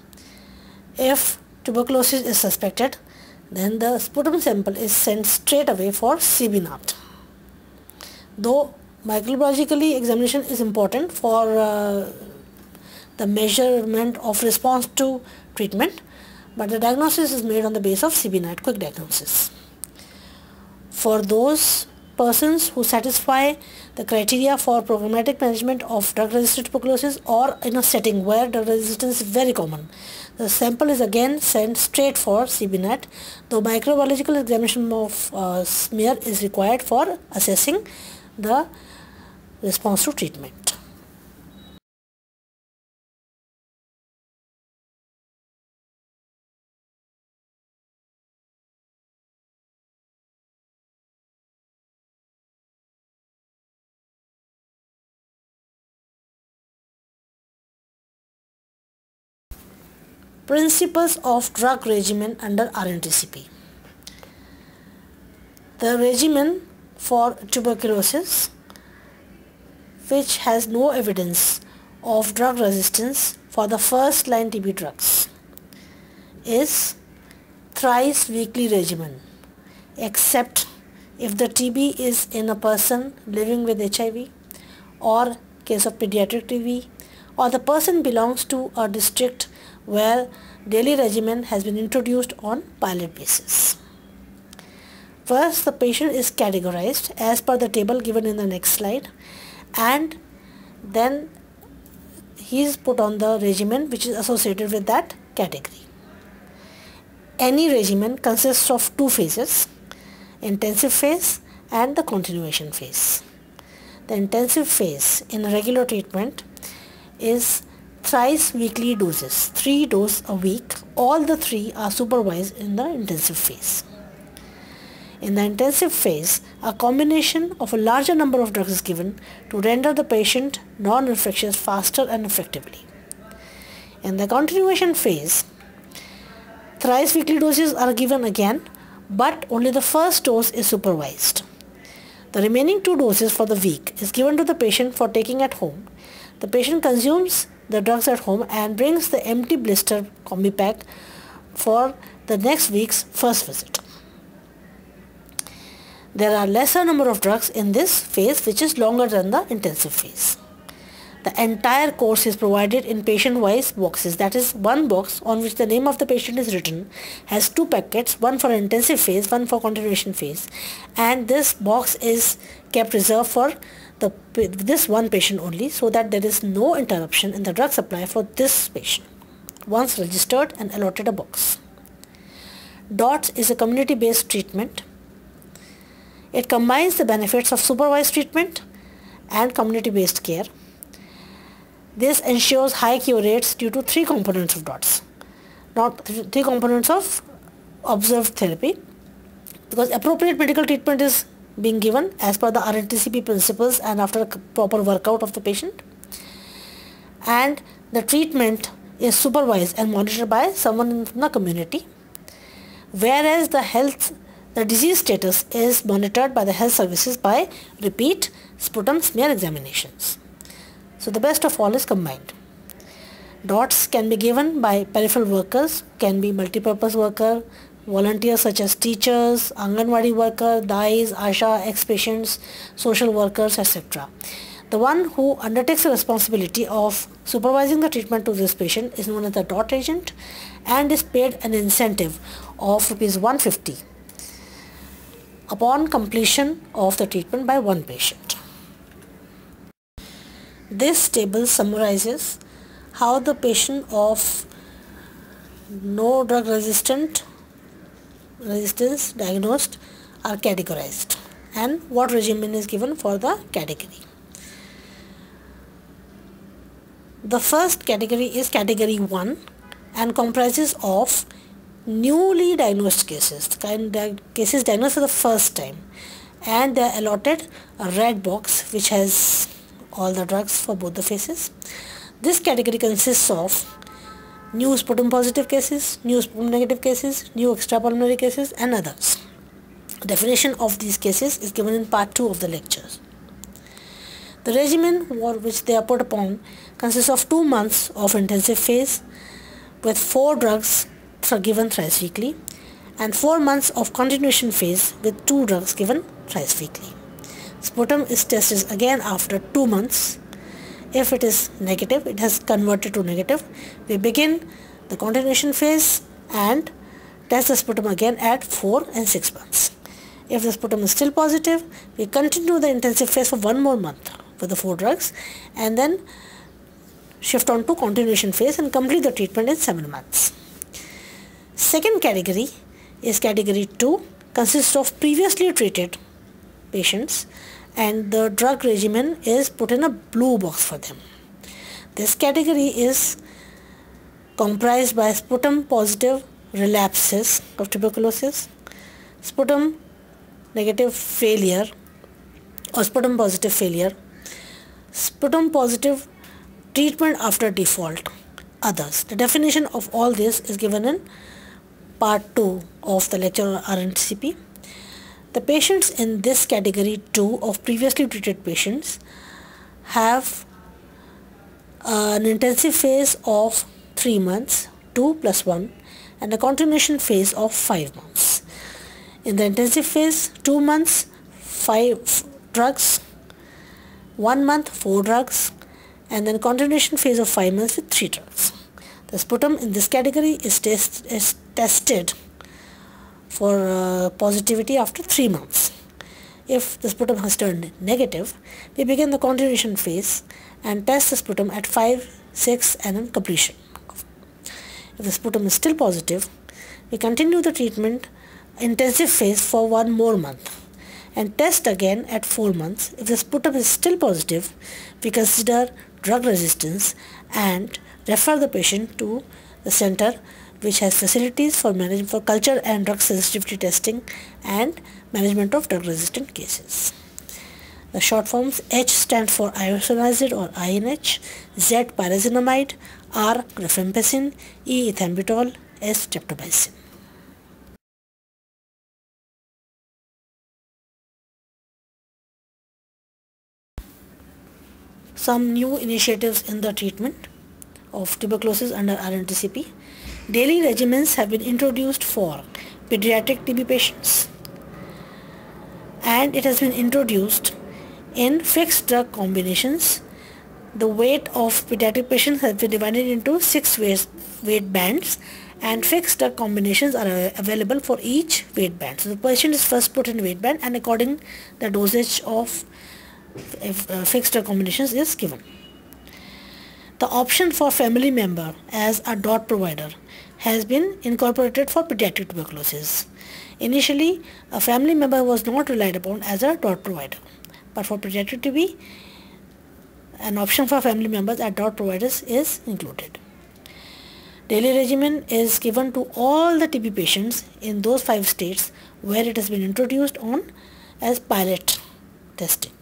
if tuberculosis is suspected, then the sputum sample is sent straight away for CB NAT. Though microbiologically examination is important for the measurement of response to treatment, but the diagnosis is made on the basis of CB NAT, quick diagnosis. For those persons who satisfy the criteria for programmatic management of drug-resistant tuberculosis or in a setting where drug resistance is very common, the sample is again sent straight for CB NAT, though microbiological examination of smear is required for assessing the response to treatment. Principles of drug regimen under RNTCP. The regimen for tuberculosis, which has no evidence of drug resistance for the first line TB drugs, is thrice weekly regimen except if the TB is in a person living with HIV, or case of pediatric TB, or the person belongs to a district where daily regimen has been introduced on pilot basis. First, the patient is categorized as per the table given in the next slide, and then he is put on the regimen which is associated with that category. Any regimen consists of two phases, intensive phase and the continuation phase. The intensive phase in regular treatment is thrice weekly doses, 3 doses a week. All the 3 are supervised in the intensive phase. In the intensive phase, a combination of a larger number of drugs is given to render the patient non-infectious faster and effectively. In the continuation phase, thrice weekly doses are given again, but only the first dose is supervised. The remaining 2 doses for the week is given to the patient for taking at home. The patient consumes the drugs at home and brings the empty blister combi pack for the next week's first visit. There are lesser number of drugs in this phase, which is longer than the intensive phase. The entire course is provided in patient-wise boxes, that is, one box on which the name of the patient is written has 2 packets, one for intensive phase, one for continuation phase, and this box is kept reserved for this one patient only, so that there is no interruption in the drug supply for this patient once registered and allotted a box. DOTS is a community-based treatment. It combines the benefits of supervised treatment and community-based care. This ensures high cure rates due to 3 components of DOTS, not 3 components of observed therapy, because appropriate medical treatment is being given as per the RNTCP principles and after a proper workout of the patient, and the treatment is supervised and monitored by someone in the community, whereas the disease status is monitored by the health services by repeat sputum smear examinations. So the best of all is combined. DOTS can be given by peripheral workers, can be multipurpose worker, volunteers such as teachers, Anganwadi worker, DAIs, ASHA, ex-patients, social workers, etc. The one who undertakes the responsibility of supervising the treatment to this patient is known as the DOT agent and is paid an incentive of Rs 150 upon completion of the treatment by one patient. This table summarizes how the patient of no drug resistance diagnosed are categorized and what regimen is given for the category. The first category is category 1 and comprises of newly diagnosed cases, cases diagnosed for the first time, and they are allotted a red box which has all the drugs for both the phases. This category consists of new sputum positive cases, new sputum negative cases, new extrapulmonary cases and others. Definition of these cases is given in part 2 of the lectures. The regimen which they are put upon consists of 2 months of intensive phase with 4 drugs given thrice weekly and 4 months of continuation phase with 2 drugs given thrice weekly. Sputum is tested again after 2 months. If it is negative, it has converted to negative. We begin the continuation phase and test the sputum again at 4 and 6 months. If the sputum is still positive, we continue the intensive phase for 1 more month with the 4 drugs and then shift on to continuation phase and complete the treatment in 7 months. Second category is category 2, consists of previously treated patients and the drug regimen is put in a blue box for them. This category is comprised by sputum positive relapses of tuberculosis, sputum negative failure or sputum positive failure, sputum positive treatment after default, others. The definition of all this is given in part 2 of the lecture on RNTCP. The patients in this category 2 of previously treated patients have an intensive phase of 3 months, 2 plus 1, and a continuation phase of 5 months. In the intensive phase, 2 months, 5 drugs, 1 month, 4 drugs, and then continuation phase of 5 months with 3 drugs. The sputum in this category is tested for positivity after 3 months. If the sputum has turned negative, we begin the continuation phase and test the sputum at 5, 6 and then completion. If the sputum is still positive, we continue the treatment intensive phase for 1 more month and test again at 4 months. If the sputum is still positive, we consider drug resistance and refer the patient to the center which has facilities for culture and drug sensitivity testing and management of drug resistant cases. The short forms: H stands for isoniazid or INH, Z pyrazinamide, R rifampicin, E ethambutol, S streptomycin. Some new initiatives in the treatment of tuberculosis under RNTCP. Daily regimens have been introduced for pediatric TB patients, and it has been introduced in fixed drug combinations. The weight of pediatric patients has been divided into 6 weight bands, and fixed drug combinations are available for each weight band. So the patient is first put in weight band, and according the dosage of fixed drug combinations is given. The option for family member as a DOT provider has been incorporated for pediatric tuberculosis. Initially, a family member was not relied upon as a DOT provider, but for pediatric TB, an option for family members as DOT providers is included. Daily regimen is given to all the TB patients in those 5 states where it has been introduced on as pilot testing.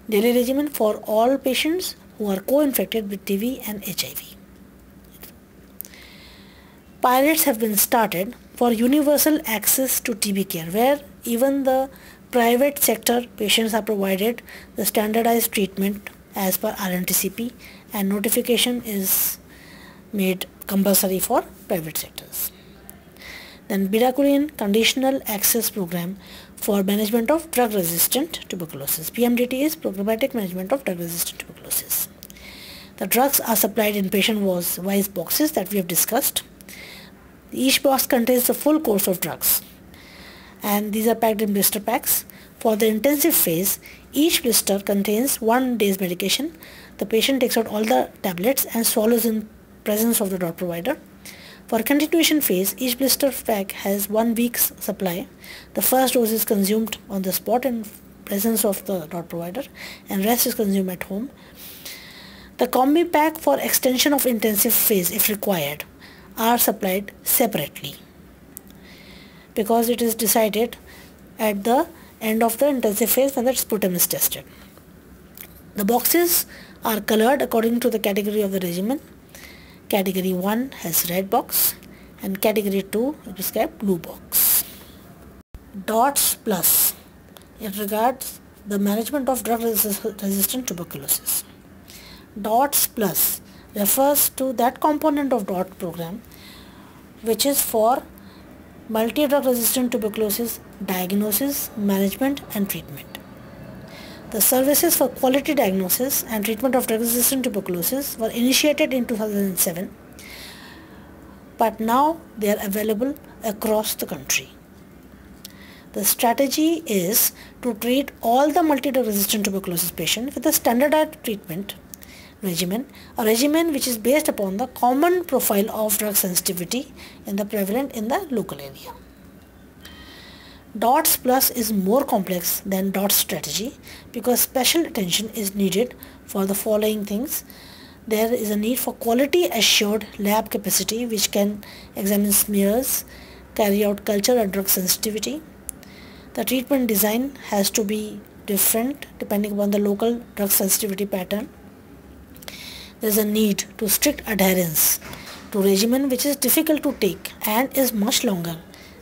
Daily regimen for all patients who are co-infected with TB and HIV. Pilots have been started for universal access to TB care, where even the private sector patients are provided the standardized treatment as per RNTCP, and notification is made compulsory for private sectors. Then Bedaquiline Conditional Access Program for management of drug-resistant tuberculosis. PMDT is Programmatic Management of Drug-Resistant Tuberculosis. The drugs are supplied in patient-wise boxes that we have discussed. Each box contains the full course of drugs, and these are packed in blister packs. For the intensive phase, each blister contains 1 day's medication. The patient takes out all the tablets and swallows in presence of the DOT provider. For continuation phase, each blister pack has 1 week's supply. The first dose is consumed on the spot in presence of the DOT provider, and rest is consumed at home. The combi pack for extension of intensive phase, if required, are supplied separately because it is decided at the end of the intensive phase when the sputum is tested. The boxes are colored according to the category of the regimen. Category 1 has red box and category 2 is described blue box. DOTS plus, it regards the management of drug-resistant tuberculosis. DOTS plus refers to that component of DOT program which is for multi-drug resistant tuberculosis diagnosis, management and treatment. The services for quality diagnosis and treatment of drug-resistant tuberculosis were initiated in 2007, but now they are available across the country. The strategy is to treat all the multi-drug resistant tuberculosis patients with a standardized treatment regimen, a regimen which is based upon the common profile of drug sensitivity prevalent in the local area. DOTS plus is more complex than DOTS strategy because special attention is needed for the following things. There is a need for quality assured lab capacity which can examine smears, carry out culture and drug sensitivity. The treatment design has to be different depending upon the local drug sensitivity pattern. There is a need to strict adherence to regimen which is difficult to take and is much longer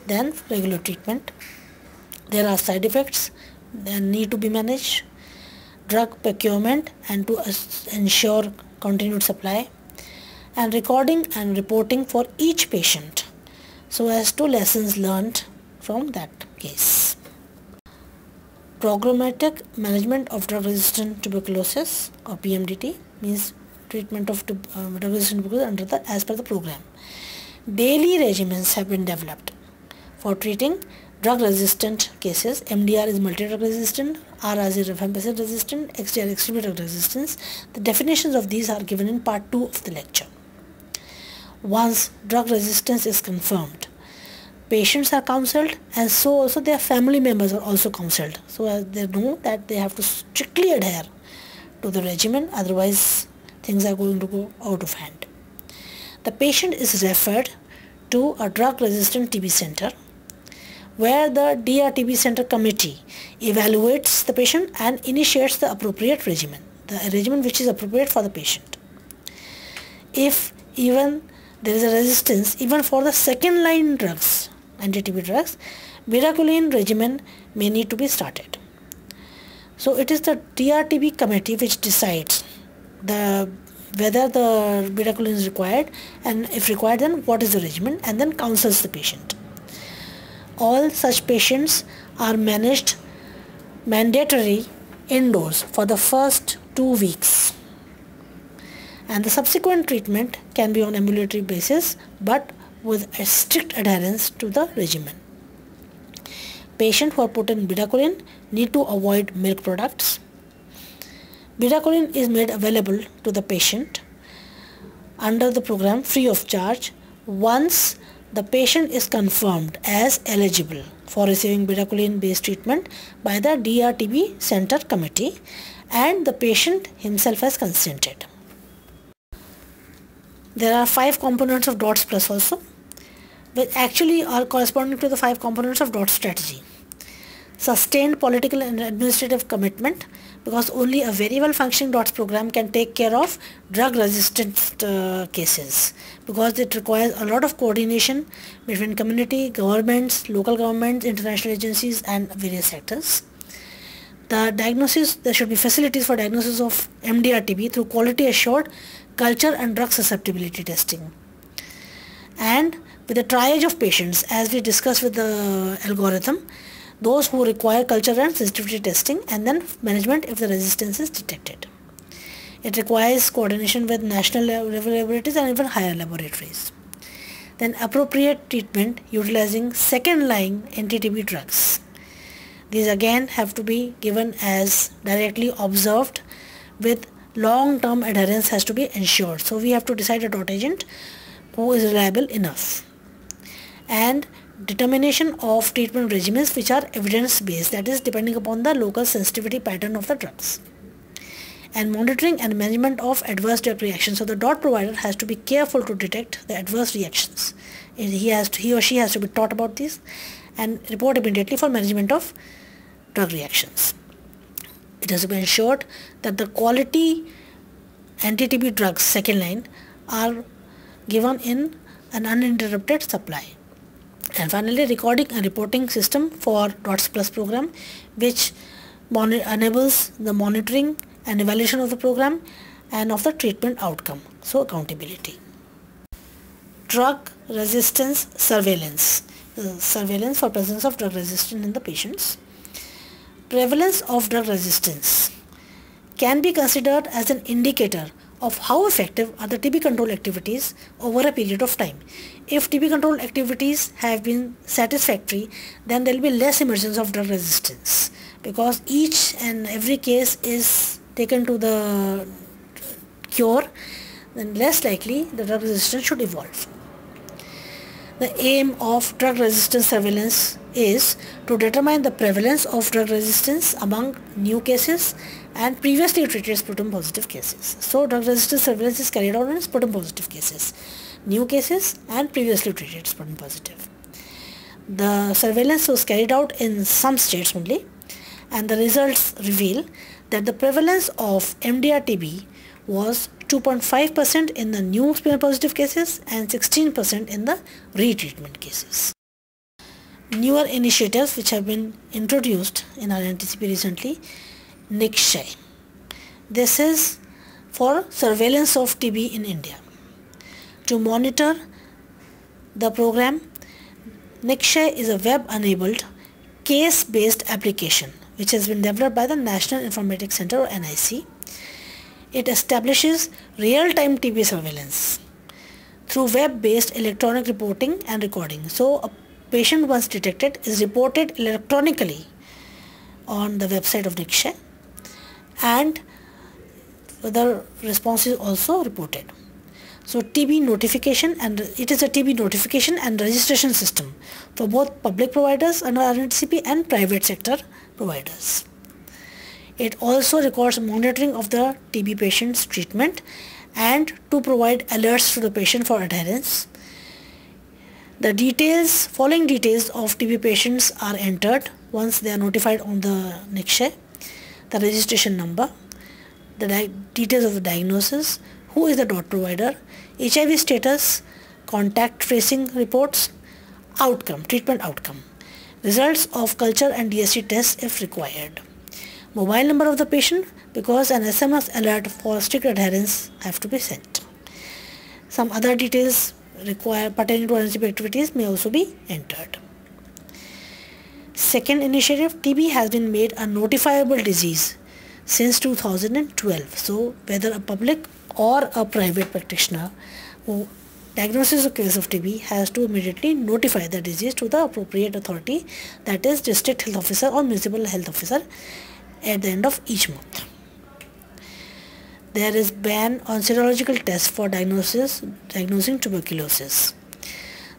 than regular treatment. There are side effects that need to be managed, drug procurement and to ensure continued supply, and recording and reporting for each patient so as to lessons learned from that case. Programmatic management of drug-resistant tuberculosis, or PMDT, means treatment of drug-resistant tuberculosis as per the program. Daily regimens have been developed for treating drug-resistant cases. MDR is multi-drug resistant, RRS is rifampicin resistant, XDR extremely drug resistance. The definitions of these are given in part 2 of the lecture. Once drug resistance is confirmed, patients are counseled, and so also their family members are also counseled, so as they know that they have to strictly adhere to the regimen, otherwise things are going to go out of hand. The patient is referred to a drug resistant TB center, where the DRTB center committee evaluates the patient and initiates the appropriate regimen, the regimen which is appropriate for the patient. If even there is a resistance even for the second line drugs, anti-TB drugs, bedaquiline regimen may need to be started. So it is the DRTB committee which decides whether the bedaquiline is required, and if required then what is the regimen, and then counsels the patient. All such patients are managed mandatory indoors for the first 2 weeks, and the subsequent treatment can be on ambulatory basis but with a strict adherence to the regimen. Patients who are put in bedaquiline need to avoid milk products. Bedaquiline is made available to the patient under the program free of charge once the patient is confirmed as eligible for receiving bedaquiline based treatment by the DRTB center committee and the patient himself has consented. There are 5 components of DOTS Plus also, which actually are corresponding to the 5 components of DOTS strategy. Sustained political and administrative commitment, because only a very well functioning DOTS program can take care of drug resistant cases, because it requires a lot of coordination between community, governments, local governments, international agencies and various sectors. The diagnosis, there should be facilities for diagnosis of MDR-TB through quality assured culture and drug susceptibility testing. And with the triage of patients, as we discussed with the algorithm, those who require culture and sensitivity testing, and then management if the resistance is detected. It requires coordination with national laboratories and even higher laboratories. Then appropriate treatment utilizing second line anti-TB drugs. These again have to be given as directly observed with long-term adherence has to be ensured. So we have to decide a DOT agent who is reliable enough. And determination of treatment regimens which are evidence-based, that is depending upon the local sensitivity pattern of the drugs. And monitoring and management of adverse drug reactions. So the DOT provider has to be careful to detect the adverse reactions. He or she has to be taught about these and report immediately for management of drug reactions. It has to be ensured that the quality anti-TB drugs second line are given in an uninterrupted supply. And finally, recording and reporting system for DOTS Plus program, which enables the monitoring and evaluation of the program and of the treatment outcome. So accountability. Drug resistance surveillance. Surveillance for presence of drug resistance in the patients. Prevalence of drug resistance can be considered as an indicator of how effective are the TB control activities over a period of time. If TB control activities have been satisfactory, then there will be less emergence of drug resistance, because each and every case is taken to the cure, then less likely the drug resistance should evolve. The aim of drug resistance surveillance is to determine the prevalence of drug resistance among new cases and previously treated sputum positive cases. So drug resistance surveillance is carried out in sputum positive cases, new cases and previously treated sputum positive. The surveillance was carried out in some states only, and the results reveal that the prevalence of MDR-TB was 2.5% in the new sputum positive cases and 16% in the retreatment cases. Newer initiatives which have been introduced in our NTCP recently, NICSHAI. This is for surveillance of TB in India. To monitor the program, NICSHAI is a web-enabled, case-based application which has been developed by the National Informatics Center or NIC. It establishes real-time TB surveillance through web-based electronic reporting and recording. So a patient once detected is reported electronically on the website of NICSHAI, and the response is also reported. So TB notification, and it is a TB notification and registration system for both public providers under RNTCP and private sector providers. It also records monitoring of the TB patient's treatment and to provide alerts to the patient for adherence. The following details of TB patients are entered once they are notified on the NICSHAI: the registration number, the details of the diagnosis, who is the dot provider, HIV status, contact tracing reports, treatment outcome, results of culture and DST tests if required, mobile number of the patient, because an SMS alert for strict adherence have to be sent. Some other details pertaining to RNTCP activities may also be entered. Second initiative, TB has been made a notifiable disease since 2012. So whether a public or a private practitioner who diagnoses a case of TB has to immediately notify the disease to the appropriate authority, that is district health officer or municipal health officer, at the end of each month. There is ban on serological tests for diagnosing tuberculosis.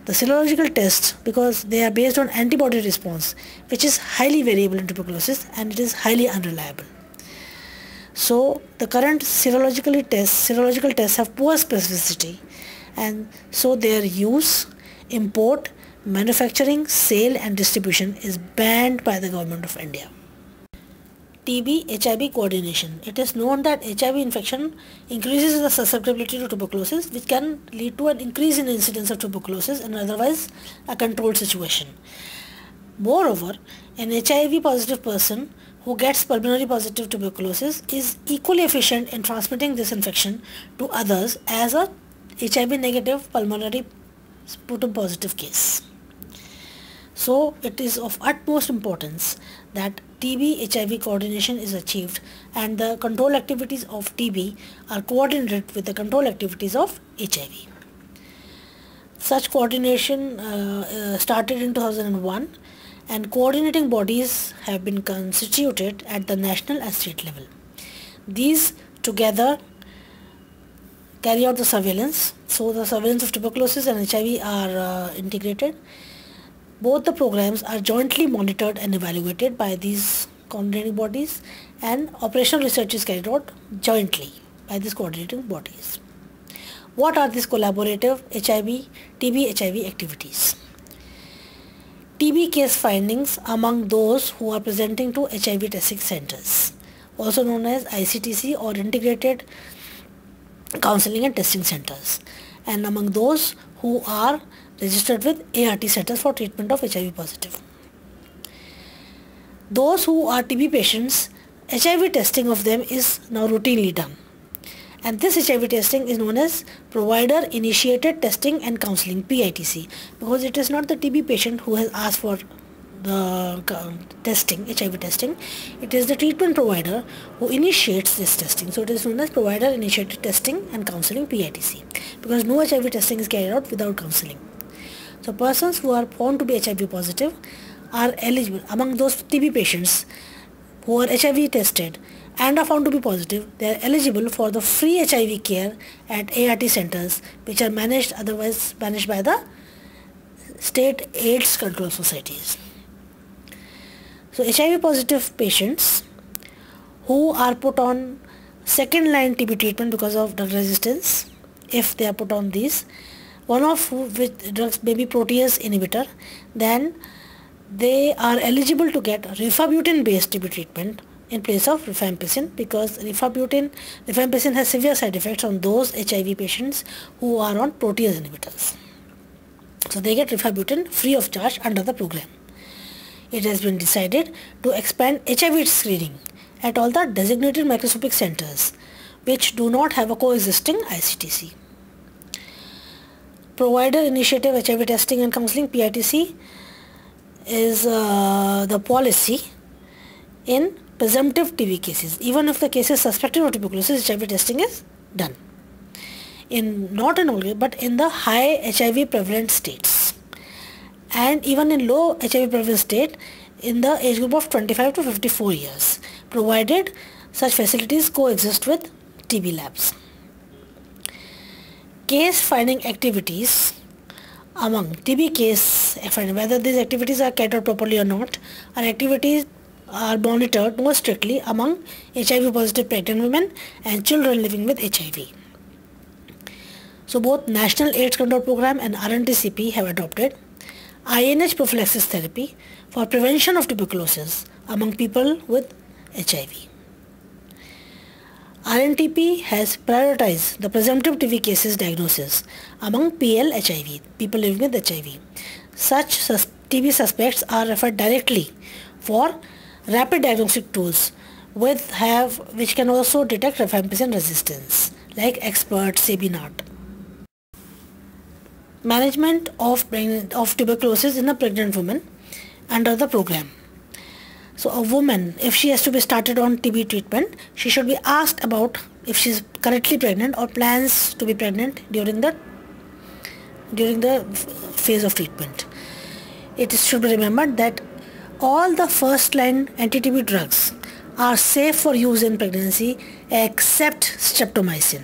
The serological tests, because they are based on antibody response, which is highly variable in tuberculosis and it is highly unreliable. So the current serological tests have poor specificity, and so their use, import, manufacturing, sale and distribution is banned by the Government of India. TB-HIV coordination. It is known that HIV infection increases the susceptibility to tuberculosis, which can lead to an increase in incidence of tuberculosis and otherwise a controlled situation. Moreover, an HIV positive person who gets pulmonary positive tuberculosis is equally efficient in transmitting this infection to others as a HIV negative pulmonary sputum positive case. So it is of utmost importance that TB-HIV coordination is achieved and the control activities of TB are coordinated with the control activities of HIV. Such coordination started in 2001, and coordinating bodies have been constituted at the national and state level. These together carry out the surveillance. So the surveillance of tuberculosis and HIV are integrated. Both the programs are jointly monitored and evaluated by these coordinating bodies, and operational research is carried out jointly by these coordinating bodies. What are these collaborative TB-HIV activities? TB case findings among those who are presenting to HIV testing centers, also known as ICTC or Integrated Counseling and Testing Centers, and among those who are registered with ART centers for treatment of HIV positive. Those who are TB patients, HIV testing of them is now routinely done. And this HIV testing is known as Provider Initiated Testing and Counseling, PITC, because it is not the TB patient who has asked for the HIV testing. It is the treatment provider who initiates this testing. So it is known as Provider Initiated Testing and Counseling, PITC, because no HIV testing is carried out without counseling. So persons who are found to be HIV positive are eligible. Among those TB patients who are HIV tested and are found to be positive, they are eligible for the free HIV care at ART centers, which are otherwise managed by the state AIDS control societies. So HIV positive patients who are put on second line TB treatment because of drug resistance, if they are put on these, one of which drugs may be protease inhibitor, then they are eligible to get rifabutin based TB treatment in place of rifampicin, because rifampicin has severe side effects on those HIV patients who are on protease inhibitors. So they get rifabutin free of charge under the program. It has been decided to expand HIV screening at all the designated microscopic centers which do not have a coexisting ICTC. Provider Initiative HIV Testing and Counseling, PITC, is the policy in presumptive TB cases. Even if the case is suspected of tuberculosis, HIV testing is done. Not in all, but in the high HIV prevalent states, and even in low HIV prevalent state in the age group of 25 to 54 years, provided such facilities coexist with TB labs. Case finding activities among TB case finding, whether these activities are catered properly or not, are activities are monitored more strictly among HIV positive pregnant women and children living with HIV. So both National AIDS Control Program and RNTCP have adopted INH prophylaxis therapy for prevention of tuberculosis among people with HIV. RNTP has prioritized the presumptive TB cases diagnosis among PL-HIV, people living with HIV. Such TB suspects are referred directly for rapid diagnostic tools which can also detect rifampicin resistance, like Expert, Sabinart. Management of tuberculosis in a pregnant woman under the program. So a woman, if she has to be started on TB treatment, she should be asked about if she is currently pregnant or plans to be pregnant during the phase of treatment. It should be remembered that all the first line anti-TB drugs are safe for use in pregnancy except streptomycin.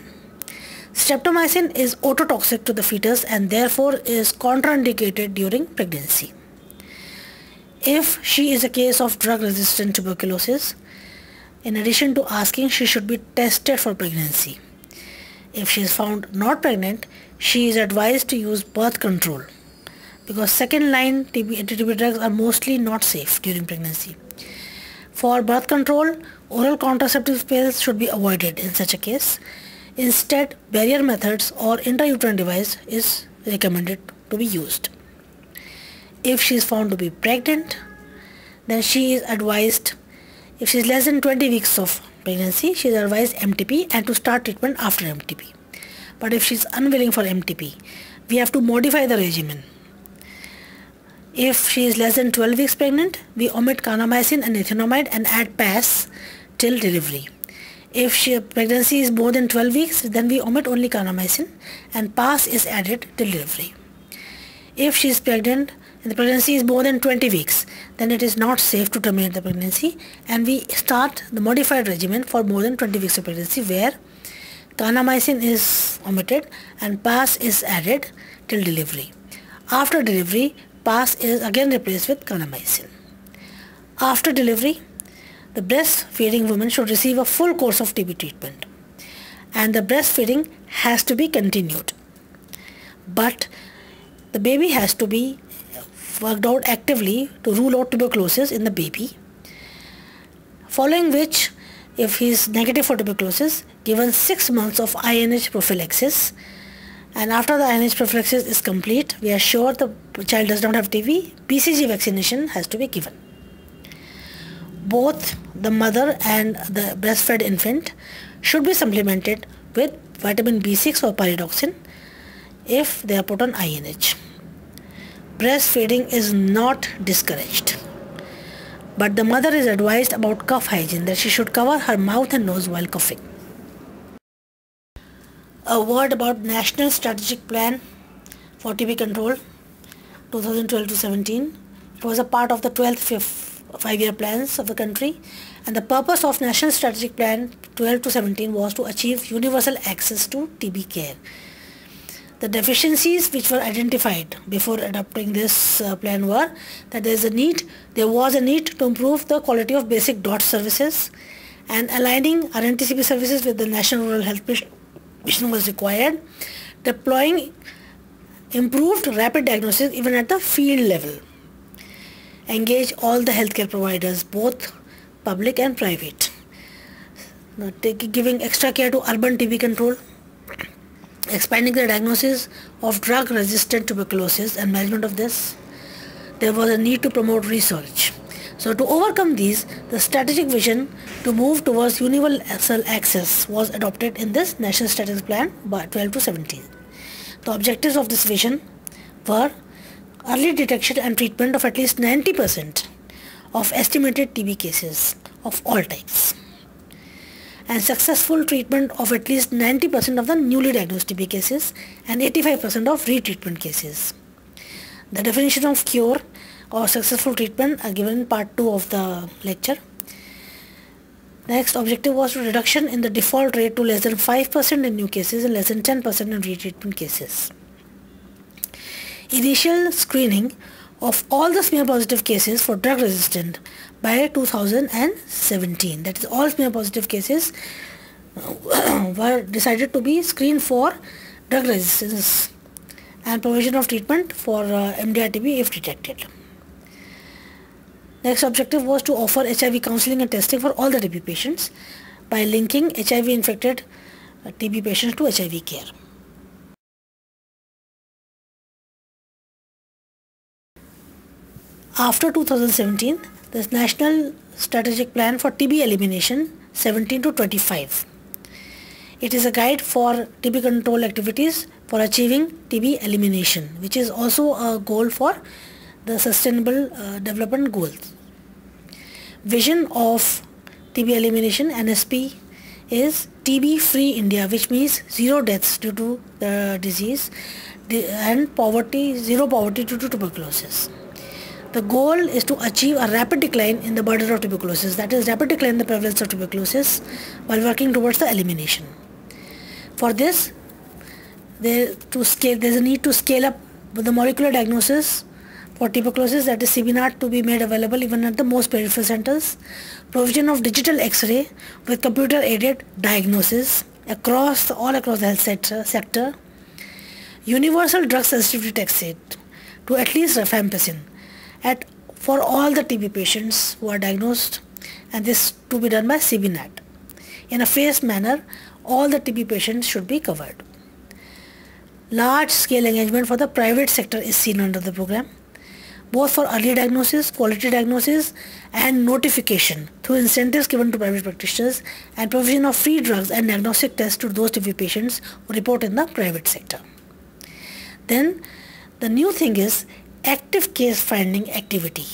Streptomycin is ototoxic to the fetus and therefore is contraindicated during pregnancy. If she is a case of drug-resistant tuberculosis, in addition to asking, she should be tested for pregnancy. If she is found not pregnant, she is advised to use birth control, because second-line anti-TB drugs are mostly not safe during pregnancy. For birth control, oral contraceptive pills should be avoided in such a case. Instead, barrier methods or intrauterine device is recommended to be used. If she is found to be pregnant, then she is advised, if she is less than 20 weeks of pregnancy, she is advised MTP and to start treatment after MTP. But if she is unwilling for MTP, we have to modify the regimen. If she is less than 12 weeks pregnant, we omit kanamycin and ethanolamide and add PAS till delivery. If pregnancy is more than 12 weeks, then we omit only kanamycin and PAS is added till delivery. If she is pregnant and the pregnancy is more than 20 weeks, then it is not safe to terminate the pregnancy and we start the modified regimen for more than 20 weeks of pregnancy, where kanamycin is omitted and PAS is added till delivery. After delivery, PAS is again replaced with kanamycin. After delivery, the breastfeeding woman should receive a full course of TB treatment and the breastfeeding has to be continued. But the baby has to be worked out actively to rule out tuberculosis in the baby, following which, if he is negative for tuberculosis, given 6 months of INH prophylaxis, and after the INH prophylaxis is complete, we are sure the child does not have TB, BCG vaccination has to be given. Both the mother and the breastfed infant should be supplemented with vitamin B6 or pyridoxine if they are put on INH. Breastfeeding is not discouraged, but the mother is advised about cough hygiene, that she should cover her mouth and nose while coughing. A word about National Strategic Plan for TB Control 2012-17. It was a part of the 12th 5-year plans of the country, and the purpose of National Strategic Plan 12-17 was to achieve universal access to TB care. The deficiencies which were identified before adopting this plan were that there was a need to improve the quality of basic DOT services, and aligning RNTCP services with the National Rural Health Mission was required. Deploying improved rapid diagnosis even at the field level. Engage all the healthcare providers, both public and private. Giving extra care to urban TB control. Expanding the diagnosis of drug-resistant tuberculosis and management of this. There was a need to promote research. So to overcome these, the strategic vision to move towards universal access was adopted in this National Strategic Plan by 12-17. The objectives of this vision were early detection and treatment of at least 90% of estimated TB cases of all types, and successful treatment of at least 90% of the newly diagnosed TB cases and 85% of retreatment cases. The definition of cure or successful treatment are given in part 2 of the lecture. Next objective was reduction in the default rate to less than 5% in new cases and less than 10% in retreatment cases. Initial screening of all the smear positive cases for drug resistant by 2017. That is, all smear positive cases were decided to be screened for drug resistance and provision of treatment for MDR-TB if detected. Next objective was to offer HIV counseling and testing for all the TB patients by linking HIV infected TB patients to HIV care. After 2017, there is National Strategic Plan for TB Elimination 17 to 25. It is a guide for TB control activities for achieving TB elimination, which is also a goal for the Sustainable Development Goals. Vision of TB elimination, NSP, is TB free India, which means zero deaths due to the disease and zero poverty due to tuberculosis. The goal is to achieve a rapid decline in the burden of tuberculosis, that is, rapid decline in the prevalence of tuberculosis while working towards the elimination. For this, there's a need to scale up the molecular diagnosis for tuberculosis, that is CBNAT, to be made available even at the most peripheral centers. Provision of digital X-ray with computer-aided diagnosis all across the health sector. Universal drug sensitivity test to at least rifampicin for all the TB patients who are diagnosed, and this to be done by CBNAT. In a phased manner, all the TB patients should be covered. Large-scale engagement for the private sector is seen under the program, both for early diagnosis, quality diagnosis, and notification through incentives given to private practitioners and provision of free drugs and diagnostic tests to those TB patients who report in the private sector. Then the new thing is active case finding activity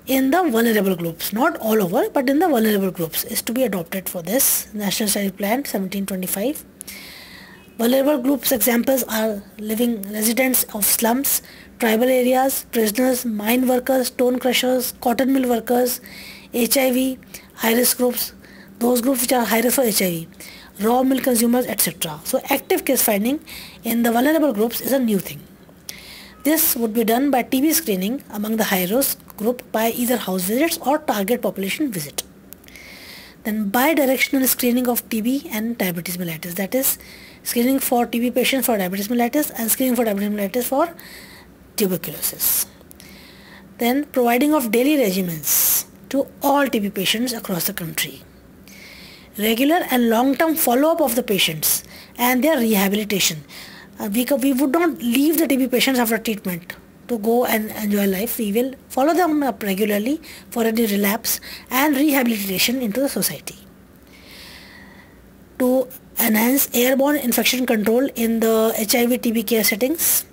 in the vulnerable groups, not all over, but in the vulnerable groups, is to be adopted for this National Strategic Plan 1725. Vulnerable groups examples are living residents of slums, tribal areas, prisoners, mine workers, stone crushers, cotton mill workers, HIV, high-risk groups, those groups which are high risk for HIV, raw milk consumers, etc. So active case finding in the vulnerable groups is a new thing. This would be done by TB screening among the high-risk group by either house visits or target population visit. Then bidirectional screening of TB and diabetes mellitus, that is, screening for TB patients for diabetes mellitus and screening for diabetes mellitus for tuberculosis. Then providing of daily regimens to all TB patients across the country. Regular and long-term follow-up of the patients and their rehabilitation. We would not leave the TB patients after treatment to go and enjoy life. We will follow them up regularly for any relapse and rehabilitation into the society. To enhance airborne infection control in the HIV TB care settings,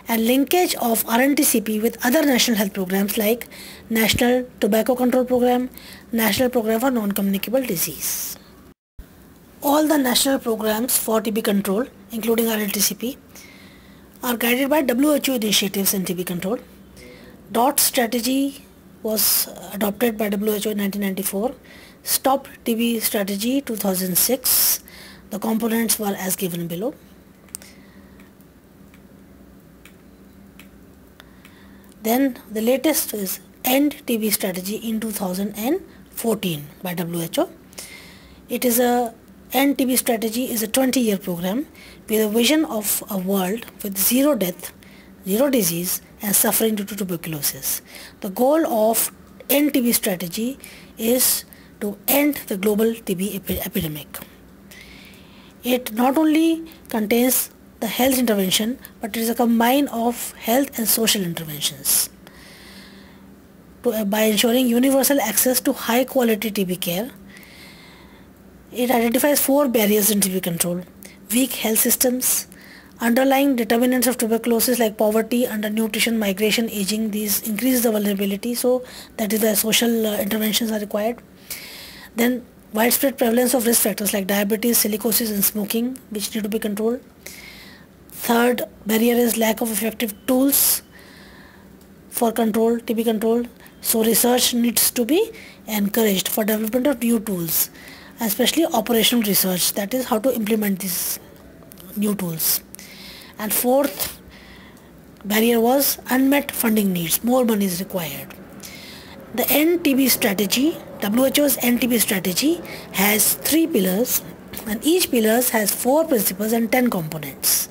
and linkage of RNTCP with other national health programs like National Tobacco Control Program, National Program for Non-Communicable Disease. All the national programs for TB control, including RNTCP, are guided by WHO initiatives in TB control. DOT strategy was adopted by WHO in 1994. Stop TB strategy 2006. The components were as given below. Then the latest is End TB strategy in 2014 by WHO. It is End TB strategy is a 20-year program with a vision of a world with zero death, zero disease and suffering due to tuberculosis. The goal of End TB strategy is to end the global TB epidemic. It not only contains the health intervention, but it is a combine of health and social interventions by ensuring universal access to high quality TB care. It identifies 4 barriers in TB control: weak health systems, Underlying determinants of tuberculosis like poverty, undernutrition, migration, aging, these increase the vulnerability, so that is why social interventions are required. Then widespread prevalence of risk factors like diabetes, silicosis and smoking, which need to be controlled. Third barrier is lack of effective tools for control, TB control. So research needs to be encouraged for development of new tools, especially operational research, that is how to implement these new tools. And fourth barrier was unmet funding needs, more money is required. The End-TB strategy, WHO's End-TB strategy has 3 pillars, and each pillar has 4 principles and 10 components.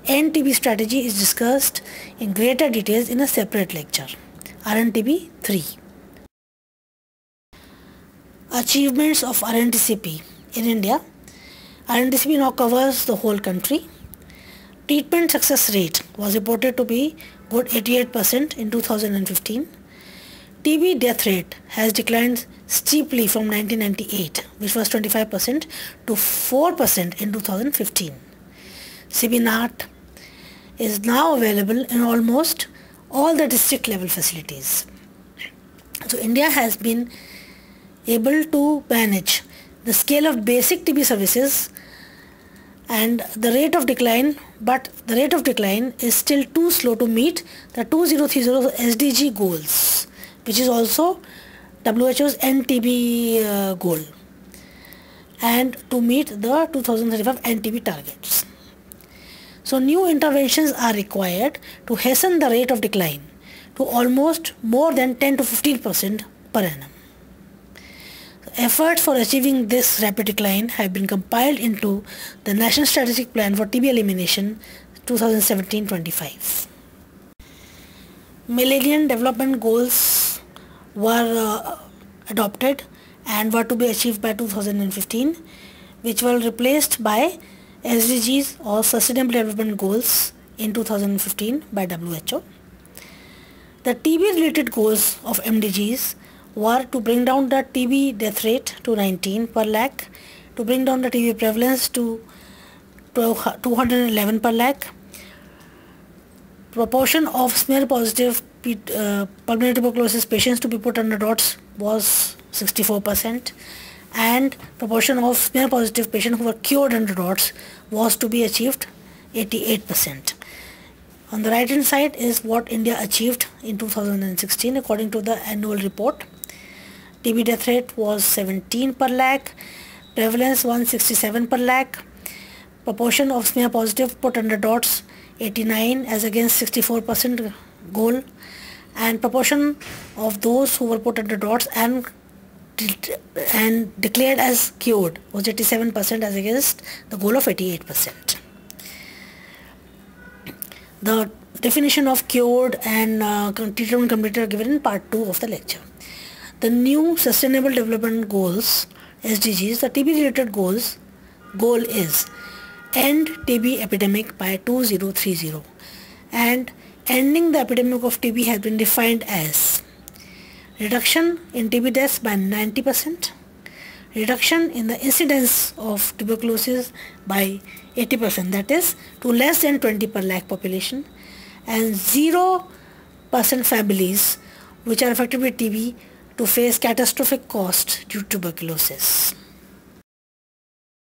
End-TB strategy is discussed in greater details in a separate lecture. RNTB 3. Achievements of RNTCP in India. RNTCP now covers the whole country. Treatment success rate was reported to be good 88% in 2015. TB death rate has declined steeply from 1998, which was 25%, to 4% in 2015. CBNAT is now available in almost all the district level facilities. So India has been able to manage the scale of basic TB services and the rate of decline, but the rate of decline is still too slow to meet the 2030 SDG goals, which is also WHO's End-TB goal, and to meet the 2035 End-TB targets. So new interventions are required to hasten the rate of decline to almost more than 10 to 15% per annum. Efforts for achieving this rapid decline have been compiled into the National Strategic Plan for TB Elimination 2017-25. Millennium Development Goals were adopted and were to be achieved by 2015, which were replaced by SDGs or Sustainable Development Goals in 2015 by WHO. The TB related goals of MDGs were to bring down the TB death rate to 19 per lakh, to bring down the TB prevalence to 211 per lakh, proportion of smear positive pulmonary tuberculosis patients to be put under DOTS was 64%, and proportion of smear positive patients who were cured under DOTS was to be achieved 88%. On the right hand side is what India achieved in 2016 according to the annual report. TB death rate was 17 per lakh, prevalence 167 per lakh, proportion of smear positive put under DOTS 89 as against 64% goal, and proportion of those who were put under DOTS and declared as cured was 87% as against the goal of 88%. The definition of cured and treatment completed are given in part 2 of the lecture. The new Sustainable Development Goals, SDGs, the TB related goal is end TB epidemic by 2030, and ending the epidemic of TB has been defined as reduction in TB deaths by 90%, reduction in the incidence of tuberculosis by 80%, that is to less than 20 per lakh population, and 0% families which are affected with TB to face catastrophic cost due to tuberculosis.